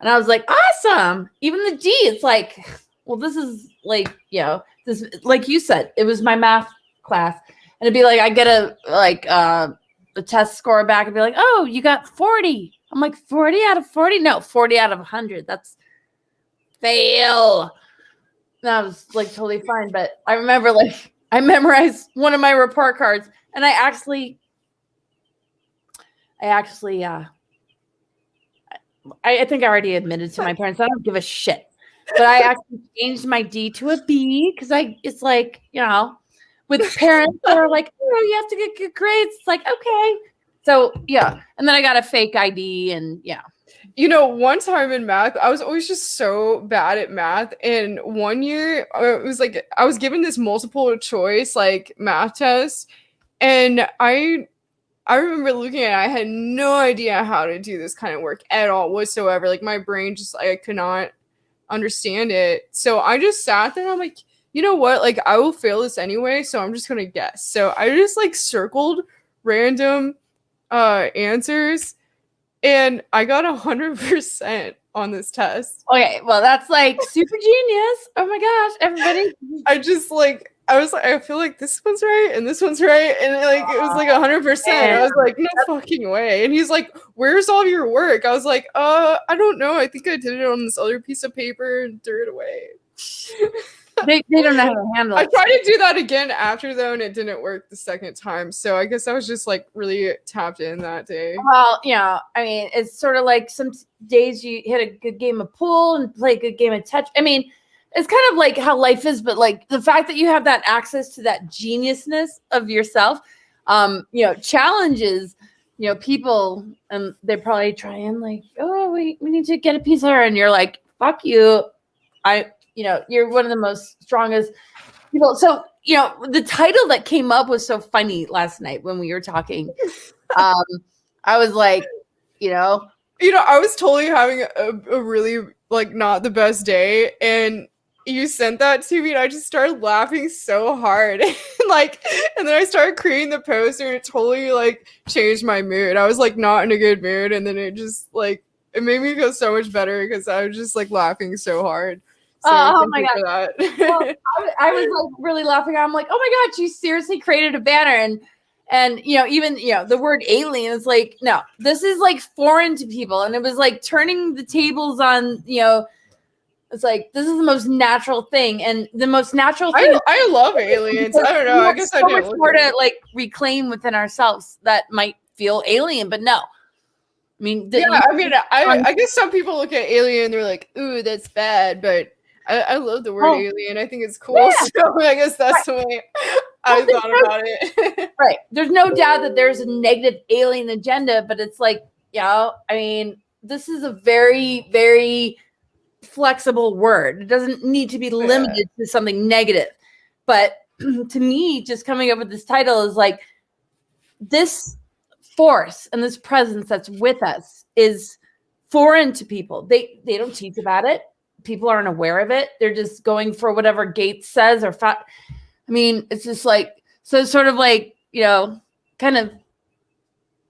And I was like, awesome. Even the D, it's like, well, this is like, this, like you said, it was my math class. And it'd be like, I get a test score back and be like, oh, you got 40. I'm like, 40 out of 40? No, 40 out of 100. That's fail. And I was like totally fine. But I remember like, I memorized one of my report cards, and I think I already admitted to my parents, I don't give a shit. But I actually changed my D to a B, because it's like, with parents that are like, you have to get good grades. It's like, okay. So yeah. And then I got a fake ID, and yeah. One time in math, I was always just so bad at math. And one year, it was like, I was given this multiple choice, like math test. And I remember looking at it, I had no idea how to do this kind of work at all whatsoever. Like my brain just, I could not understand it. So I just sat there and I'm like, you know what? Like I will fail this anyway. So I'm just going to guess. So I just like circled random answers, and I got 100% on this test. Okay. Well, that's like super genius. Oh my gosh. Everybody. I was like, I feel like this one's right and this one's right. And like, it was like 100%. I was like, no fucking way. And he's like, where's all your work? I was like, I don't know. I think I did it on this other piece of paper and threw it away. They don't know how to handle I it. tried to do that again after though, and it didn't work the second time. So I guess I was just like really tapped in that day. Well, I mean, it's sort of like some days you hit a good game of pool and play a good game of Tetris. I mean, it's kind of like how life is, but like the fact that you have that access to that geniusness of yourself, challenges, people, and they probably try and like, oh, we need to get a piece of her. And you're like, fuck you. You're one of the most strongest people. So, the title that came up was so funny last night when we were talking. I was like, I was totally having a really like not the best day, and you sent that to me, and I just started laughing so hard, and then I started creating the poster, and it totally like changed my mood. I was like not in a good mood, and then it just like it made me feel so much better because I was just like laughing so hard. So oh my god! Well, I was like really laughing. I'm like, oh my god, you seriously created a banner, and even the word alien is like, no, this is like foreign to people, and it was like turning the tables on. It's like this is the most natural thing, and the most natural thing. I love aliens. I don't know. I guess I so didn't much more to like reclaim within ourselves that might feel alien, but no. I mean, I guess some people look at alien, they're like, ooh, that's bad, but I love the word alien. I think it's cool. Yeah. So I guess that's the way I thought about it. Right. There's no doubt that there's a negative alien agenda, but it's like, I mean, this is a very, very flexible word. It doesn't need to be limited to something negative. But to me, just coming up with this title is like this force and this presence that's with us is foreign to people. They don't teach about it. People aren't aware of it. They're just going for whatever Gates says or I mean, it's just like, so it's sort of like, kind of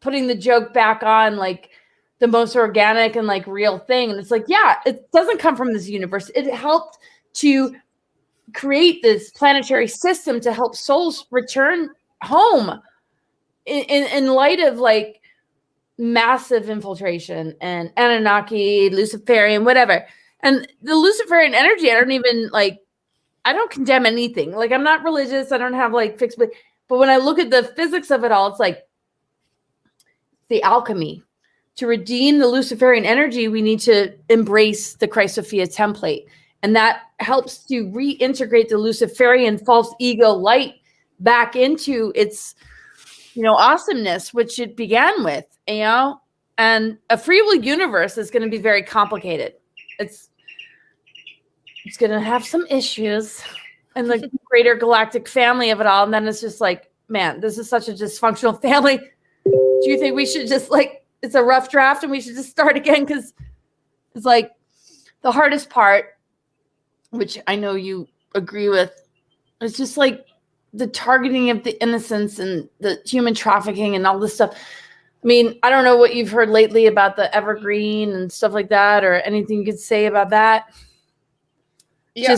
putting the joke back on like the most organic and like real thing. And it's like, yeah, it doesn't come from this universe. It helped to create this planetary system to help souls return home in light of like massive infiltration and Anunnaki, Luciferian, whatever. And the Luciferian energy, I don't condemn anything. Like, I'm not religious. I don't have like fixed, but when I look at the physics of it all, it's like the alchemy. To redeem the Luciferian energy, we need to embrace the Christ-Sophia template. And that helps to reintegrate the Luciferian false ego light back into its, awesomeness, which it began with, and a free will universe is going to be very complicated. It's going to have some issues and the greater galactic family of it all. And then it's just like, man, this is such a dysfunctional family. Do you think we should just like, it's a rough draft and we should just start again? Because it's like the hardest part, which I know you agree with, is just like the targeting of the innocents and the human trafficking and all this stuff. I mean, I don't know what you've heard lately about the Evergreen and stuff like that, or anything you could say about that. Yeah,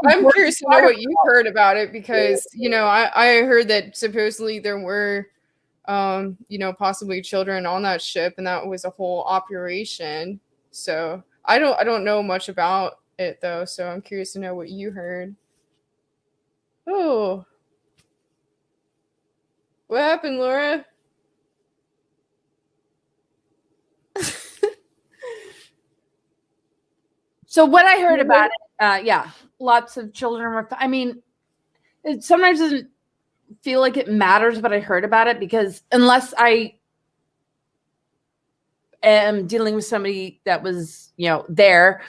I'm curious to know what you heard about it because, I heard that supposedly there were, possibly children on that ship, and that was a whole operation. So I don't know much about it though. So I'm curious to know what you heard. Oh, what happened, Laura? So what I heard about it, lots of children were, I mean, it sometimes doesn't feel like it matters what I heard about it, because unless I am dealing with somebody that was, there,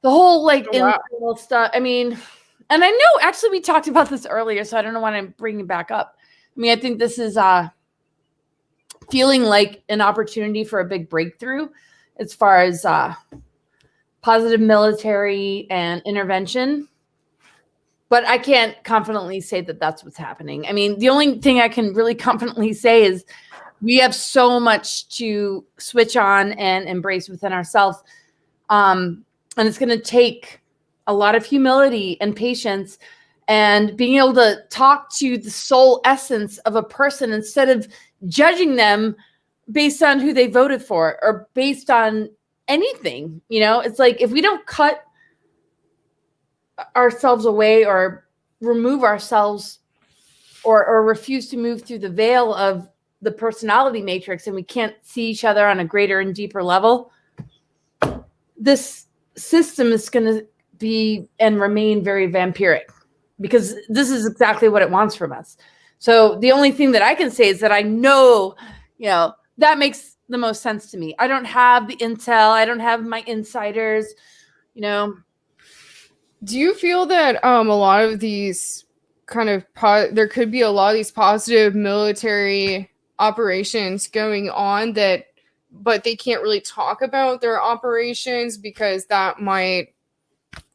the whole like internal stuff. I mean, and I know actually we talked about this earlier, so I don't know why I'm bringing it back up. I mean, I think this is feeling like an opportunity for a big breakthrough as far as positive military and intervention. But I can't confidently say that that's what's happening. I mean, the only thing I can really confidently say is we have so much to switch on and embrace within ourselves. And it's going to take a lot of humility and patience and being able to talk to the soul essence of a person instead of judging them based on who they voted for or based on anything. It's like if we don't cut ourselves away or remove ourselves or refuse to move through the veil of the personality matrix, and we can't see each other on a greater and deeper level, this system is going to be and remain very vampiric, because this is exactly what it wants from us. So the only thing that I can say is that I know, that makes the most sense to me. I don't have the intel. I don't have my insiders, Do you feel that a lot of these kind of there could be a lot of these positive military operations going on but they can't really talk about their operations because that might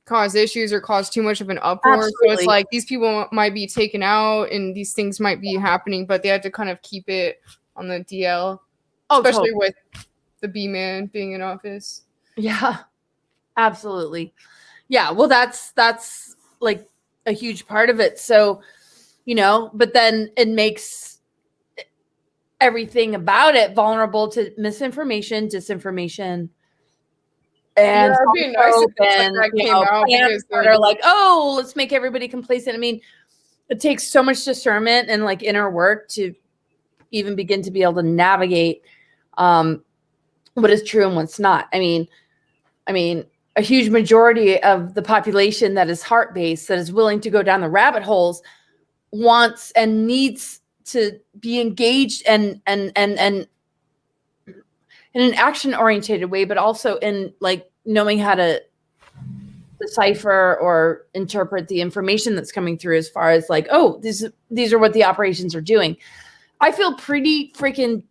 cause issues or cause too much of an uproar? Absolutely. So it's like these people might be taken out and these things might be happening, but they have to kind of keep it on the DL, especially with the B-man being in office. Yeah, absolutely. Yeah, well, that's like a huge part of it. So, but then it makes everything about it vulnerable to misinformation, disinformation. And it'd be nice if that came out because they're like, oh, let's make everybody complacent. I mean, it takes so much discernment and like inner work to even begin to be able to navigate what is true and what's not. I mean, a huge majority of the population that is heart-based, that is willing to go down the rabbit holes, wants and needs to be engaged and in an action-oriented way, but also in like knowing how to decipher or interpret the information that's coming through, as far as like, oh, these are what the operations are doing. I feel pretty freaking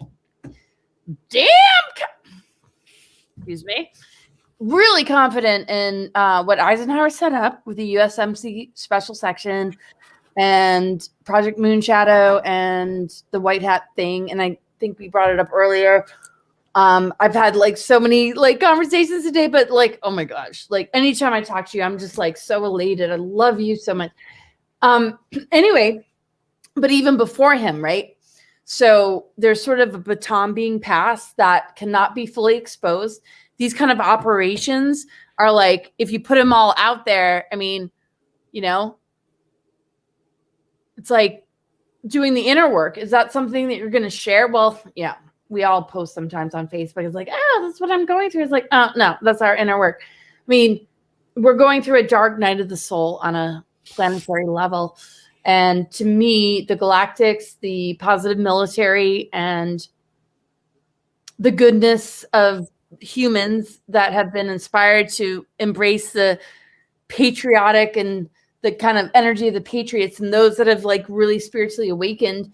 really confident in what Eisenhower set up with the USMC special section and Project Moonshadow and the White Hat thing. And I think we brought it up earlier. I've had like so many like conversations today, but like, oh my gosh, like anytime I talk to you, I'm just like so elated. I love you so much. Anyway, but even before him, right? So there's sort of a baton being passed that cannot be fully exposed. These kind of operations are like, if you put them all out there, I mean, it's like doing the inner work. Is that something that you're going to share? Well, yeah, we all post sometimes on Facebook. It's like, that's what I'm going through. It's like, oh, no, that's our inner work. I mean, we're going through a dark night of the soul on a planetary level. And to me, the galactics, the positive military, and the goodness of humans that have been inspired to embrace the patriotic and the kind of energy of the patriots, and those that have like really spiritually awakened,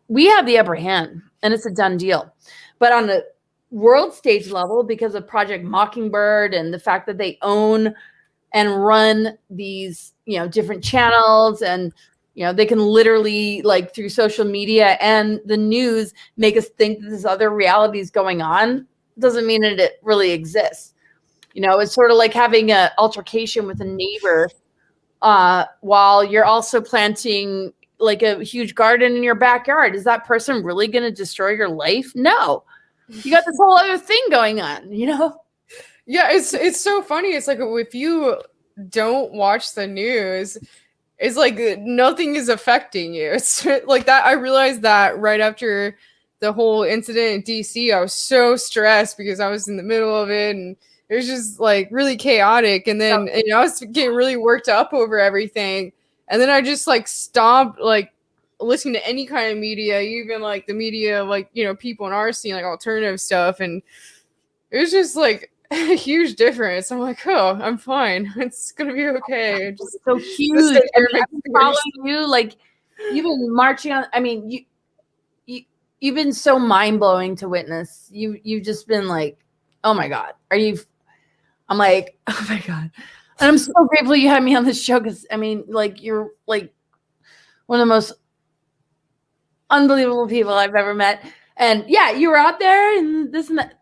we have the upper hand, and it's a done deal. But on the world stage level, because of Project Mockingbird and the fact that they own and run these, different channels, and they can literally, like, through social media and the news, make us think that this other reality is going on, doesn't mean that it really exists. It's sort of like having an altercation with a neighbor while you're also planting like a huge garden in your backyard. Is that person really going to destroy your life? No. You got this whole other thing going on, Yeah, it's so funny. It's like, if you don't watch the news, it's like nothing is affecting you. It's like that. I realized that right after the whole incident in DC, I was so stressed because I was in the middle of it, and it was just like really chaotic. And then I was getting really worked up over everything. And then I just like stopped like listening to any kind of media, even like the media, like, people in our scene, like alternative stuff. And it was just like a huge difference. I'm like, oh, I'm fine. It's going to be okay. Just so huge. I've been following you, like, you've been marching on. I mean, you've been so mind blowing to witness. You've just been like, oh my God, I'm like, oh my God. And I'm so grateful you had me on this show, because I mean, like, you're like one of the most unbelievable people I've ever met. And yeah, you were out there and this and that.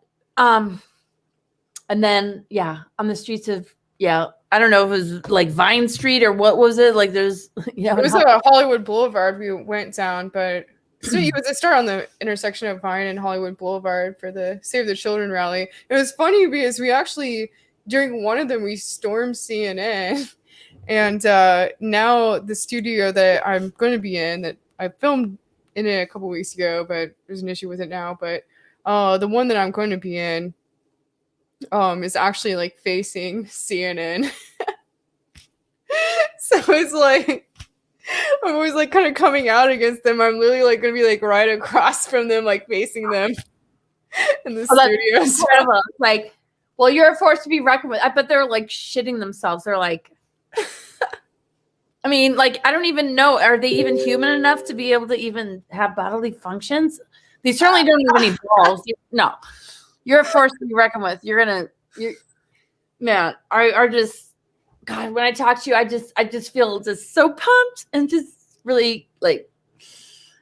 And then, on the streets of, I don't know if it was like Vine Street or what was it? Like there's, it was a Hollywood Boulevard we went down, but so you would start on the intersection of Vine and Hollywood Boulevard for the Save the Children rally. It was funny because we actually, during one of them, we stormed CNN And now the studio that I'm going to be in, that I filmed in it a couple weeks ago, but there's an issue with it now. But the one that I'm going to be in is actually like facing CNN. So it's like I'm always like kind of coming out against them. I'm literally like going to be like right across from them, like facing them in the studio. That's incredible. Like, well, you're a force to be reckoned with. I bet they're like shitting themselves. They're like, I mean, like, I don't even know. Are they even human enough to be able to even have bodily functions? They certainly don't have any balls. No, you're a force to be reckoned with. Man, are just, God, when I talk to you, I just feel just so pumped and just really like.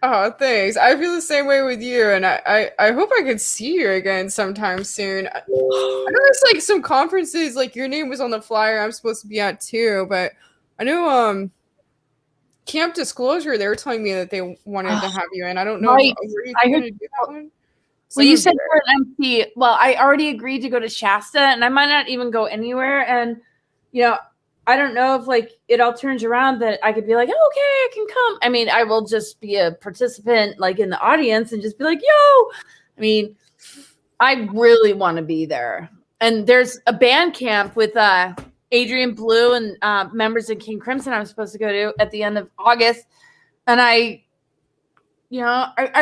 Oh, thanks. I feel the same way with you, and I hope I could see you again sometime soon. I know there's like some conferences, like your name was on the flyer I'm supposed to be at too, but I know Camp Disclosure, they were telling me that they wanted to have you in. I don't know. Right. I heard to do that one. Well, you said you're an MC. Well, I already agreed to go to Shasta, and I might not even go anywhere. And I don't know if like it all turns around that I could be like, oh, okay, I can come. I mean, I will just be a participant like in the audience and just be like, yo. I mean, I really want to be there. And there's a band camp with Adrian Blue and members of King Crimson I'm supposed to go to at the end of August. And I've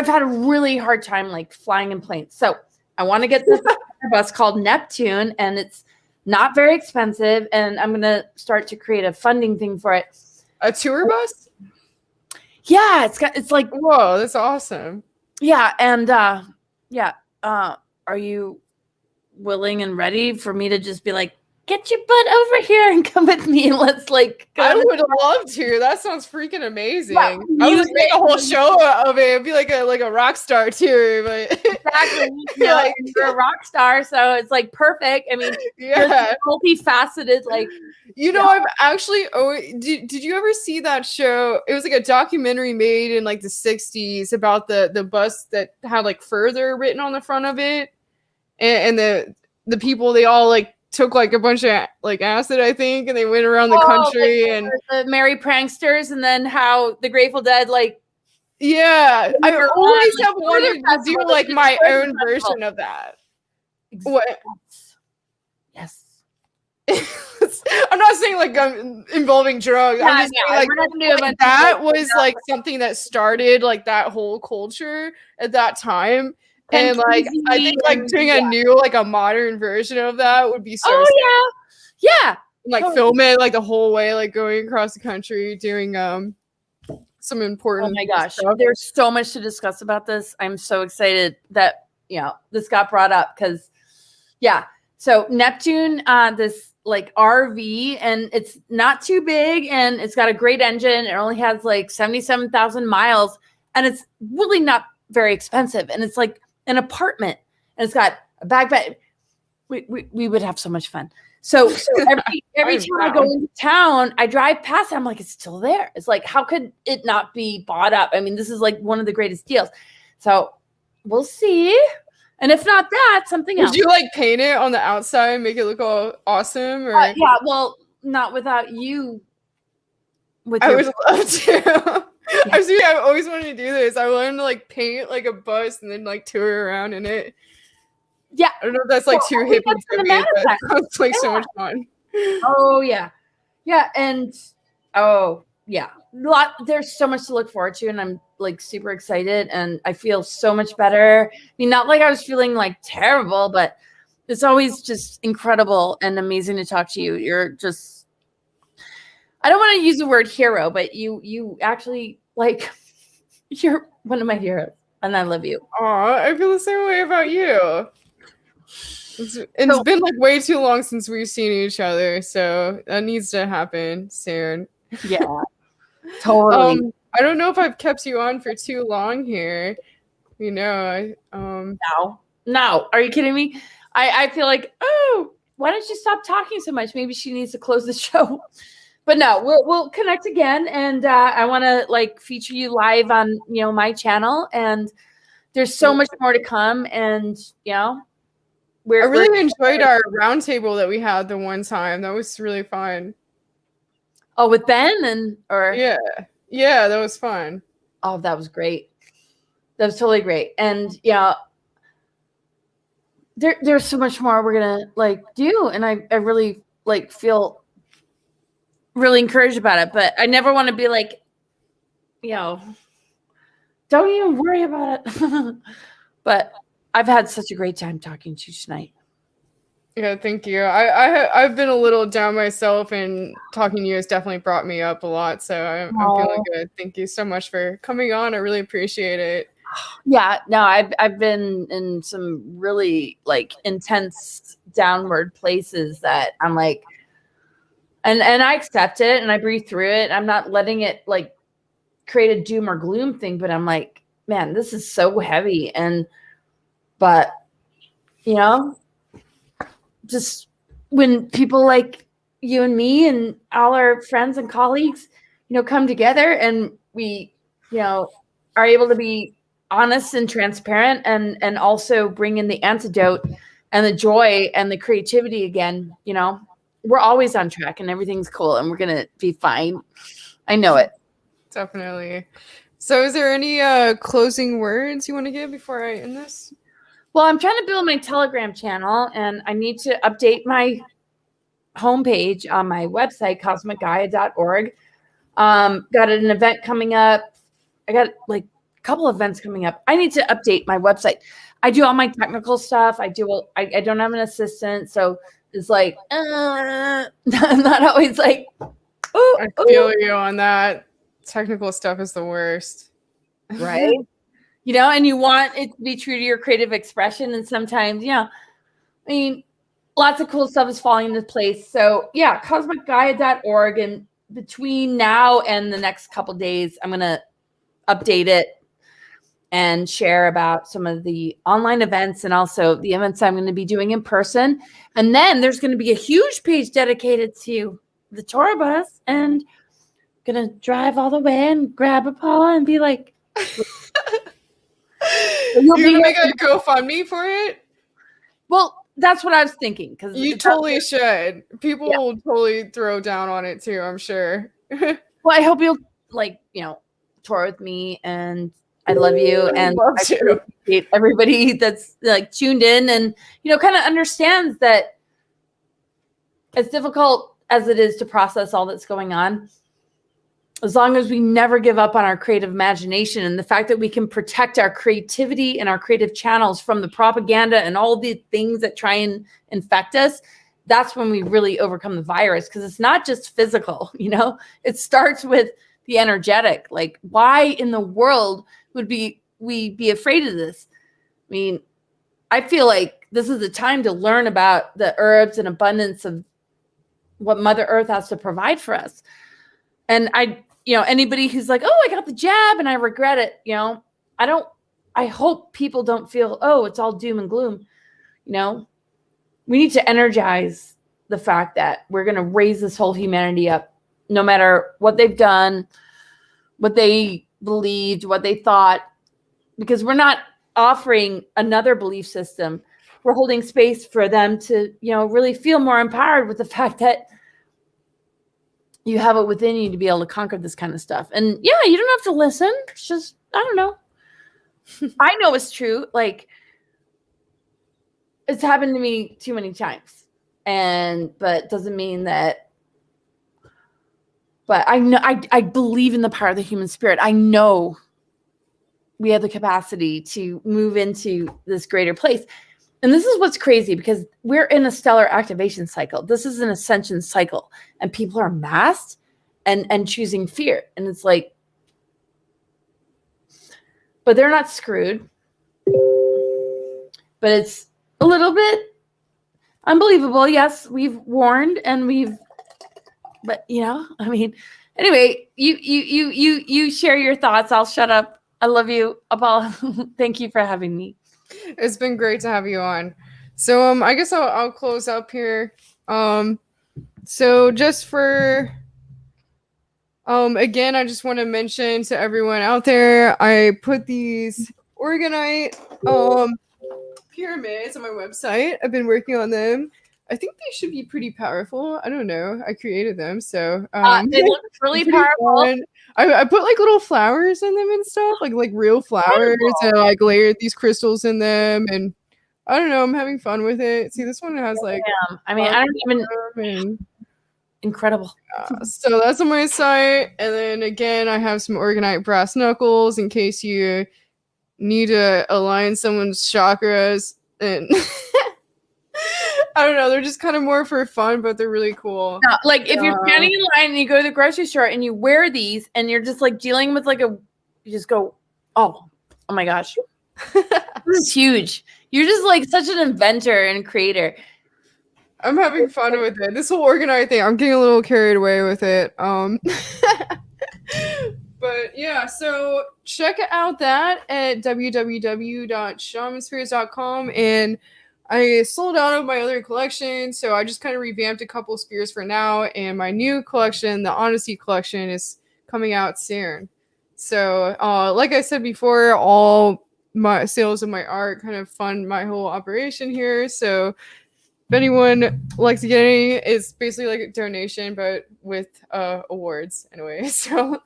had a really hard time like flying in planes. So I want to get this bus called Neptune, and it's not very expensive, and I'm going to start to create a funding thing for it. A tour bus? Yeah, it's like, whoa, that's awesome. Yeah, and are you willing and ready for me to just be like, get your butt over here and come with me and let's like go? I would love to. That sounds freaking amazing. I would just make a whole show of it. It'd be like a rock star tour, but exactly. Like, you're a rock star, so it's like perfect. I mean, yeah, multifaceted. Like, I've actually. Did you ever see that show? It was like a documentary made in like the '60s about the bus that had like "further" written on the front of it, and the people, they all like took like a bunch of like acid, I think, and they went around the country, like, and the merry pranksters, and then how the Grateful Dead, like, yeah, I always have wanted to do like my own festival. version of that. Exactly. What? Yes. I'm not saying like involving drugs. Yeah, I'm just saying like that was like something that started like that whole culture at that time. And like I think like doing a new like a modern version of that would be so sick. Yeah. Like film it like the whole way, like going across the country doing some important. Oh my gosh, there's so much to discuss about this. I'm so excited that this got brought up because so Neptune, this like RV, and it's not too big, and it's got a great engine. It only has like 77,000 miles, and it's really not very expensive, and it's like an apartment, and it's got a back bed. We would have so much fun. So every time I go into town, I drive past it. I'm like, it's still there. It's like, how could it not be bought up? I mean, this is like one of the greatest deals. So we'll see. And if not that, something else. Would you like paint it on the outside and make it look all awesome? Or yeah, well, not without you. I would love to. I've always wanted to do this. I wanted to like paint like a bus and then like tour around in it. Yeah, I don't know if that's like too hippie to me, but it sounds like so much fun. Oh yeah, and there's so much to look forward to, and I'm like super excited, and I feel so much better. I mean, not like I was feeling like terrible, but it's always just incredible and amazing to talk to you. You're just, I don't want to use the word hero, but you actually like, you're one of my heroes, and I love you. Oh, I feel the same way about you. It's been like way too long since we've seen each other, so that needs to happen soon. Yeah, totally. I don't know if I've kept you on for too long here. No, are you kidding me? I feel like, oh, why don't you stop talking so much? Maybe she needs to close the show. But no, we'll connect again, and I want to like feature you live on my channel, and there's so much more to come, and I really enjoyed our roundtable that we had the one time. That was really fun. Oh, with Ben or yeah, that was fun. Oh, that was great. That was totally great. And yeah, there's so much more we're gonna like do, and I really like feel really encouraged about it. But I never want to be like, don't even worry about it. But I've had such a great time talking to you tonight. Yeah, thank you. I've been a little down myself, and talking to you has definitely brought me up a lot. So I'm feeling good. Thank you so much for coming on. I really appreciate it. Yeah, no, I've been in some really like intense downward places that I'm like, and I accept it and I breathe through it. I'm not letting it like create a doom or gloom thing, but I'm like, man, this is so heavy. But just when people like you and me and all our friends and colleagues, come together and we, are able to be honest and transparent and also bring in the antidote and the joy and the creativity again, we're always on track and everything's cool and we're going to be fine. I know it. Definitely. So is there any closing words you want to give before I end this? Well, I'm trying to build my Telegram channel and I need to update my homepage on my website, cosmicgaia.org. Got an event coming up. I got like a couple events coming up. I need to update my website. I do all my technical stuff. I don't have an assistant. So it's like, I'm not always like, I feel you on that. Technical stuff is the worst. Right. And you want it to be true to your creative expression. And sometimes, lots of cool stuff is falling into place. So yeah, cosmicgaia.org. And between now and the next couple days, I'm going to update it and share about some of the online events and also the events I'm going to be doing in person. And then there's going to be a huge page dedicated to the tour bus and going to drive all the way and grab Apolla and be like, You're gonna make a GoFundMe for it? Well, that's what I was thinking. Because you totally should. People will totally throw down on it too, I'm sure. Well, I hope you'll tour with me, and I love you, and I appreciate everybody that's like tuned in and kind of understands that as difficult as it is to process all that's going on, as long as we never give up on our creative imagination and the fact that we can protect our creativity and our creative channels from the propaganda and all the things that try and infect us, that's when we really overcome the virus. Because it's not just physical, it starts with the energetic. Like, why in the world would we be afraid of this? I mean, I feel like this is the time to learn about the herbs and abundance of what Mother Earth has to provide for us. And anybody who's like, oh, I got the jab and I regret it. I hope people don't feel, oh, it's all doom and gloom. We need to energize the fact that we're going to raise this whole humanity up, no matter what they've done, what they believed, what they thought, because we're not offering another belief system. We're holding space for them to, really feel more empowered with the fact that you have it within you to be able to conquer this kind of stuff. And yeah, you don't have to listen. It's just, I don't know. I know it's true. Like, it's happened to me too many times. But doesn't mean that, but I know, I believe in the power of the human spirit. I know we have the capacity to move into this greater place. And this is what's crazy, because we're in a stellar activation cycle. This is an ascension cycle, and people are masked and choosing fear. And it's like, but they're not screwed. But it's a little bit unbelievable. Yes, we've warned and but anyway, you share your thoughts. I'll shut up. I love you, Apolla. Thank you for having me. It's been great to have you on. So I guess I'll close up here. So just for again, I just want to mention to everyone out there, I put these organite pyramids on my website. I've been working on them. I think they should be pretty powerful. I don't know. I created them, so They look really pretty powerful. fun. I put like little flowers in them and stuff, like real flowers, and I like layered these crystals in them, and I don't know. I'm having fun with it. See, this one has like. I mean, I don't even. And, Incredible. so that's on my site, and then again, I have some organite brass knuckles in case you need to align someone's chakras, and I don't know. They're just kind of more for fun, but they're really cool. No, like if you're standing in line and you go to the grocery store and you wear these and you're just like dealing with you just go, oh my gosh, this is huge. You're just like such an inventor and creator. I'm having fun with it. This whole organite thing, I'm getting a little carried away with it. But yeah, so check out that at www.shamanspheres.com, and I sold out of my other collection, so I just kind of revamped a couple spears for now, and my new collection, the Honesty collection, is coming out soon. So, like I said before, all my sales of my art kind of fund my whole operation here, so if anyone likes to get any, it's basically like a donation, but with awards anyway. So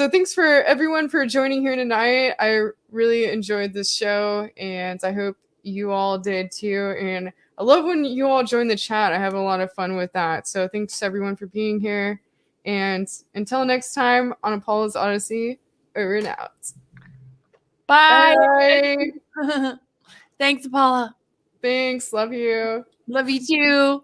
thanks for everyone for joining here tonight. I really enjoyed this show, and I hope you all did too. And I love when you all join the chat. I have a lot of fun with that. So thanks everyone for being here. And until next time on Apollo's Odyssey, over and out. Bye. Thanks, Apolla. Thanks. Love you. Love you too.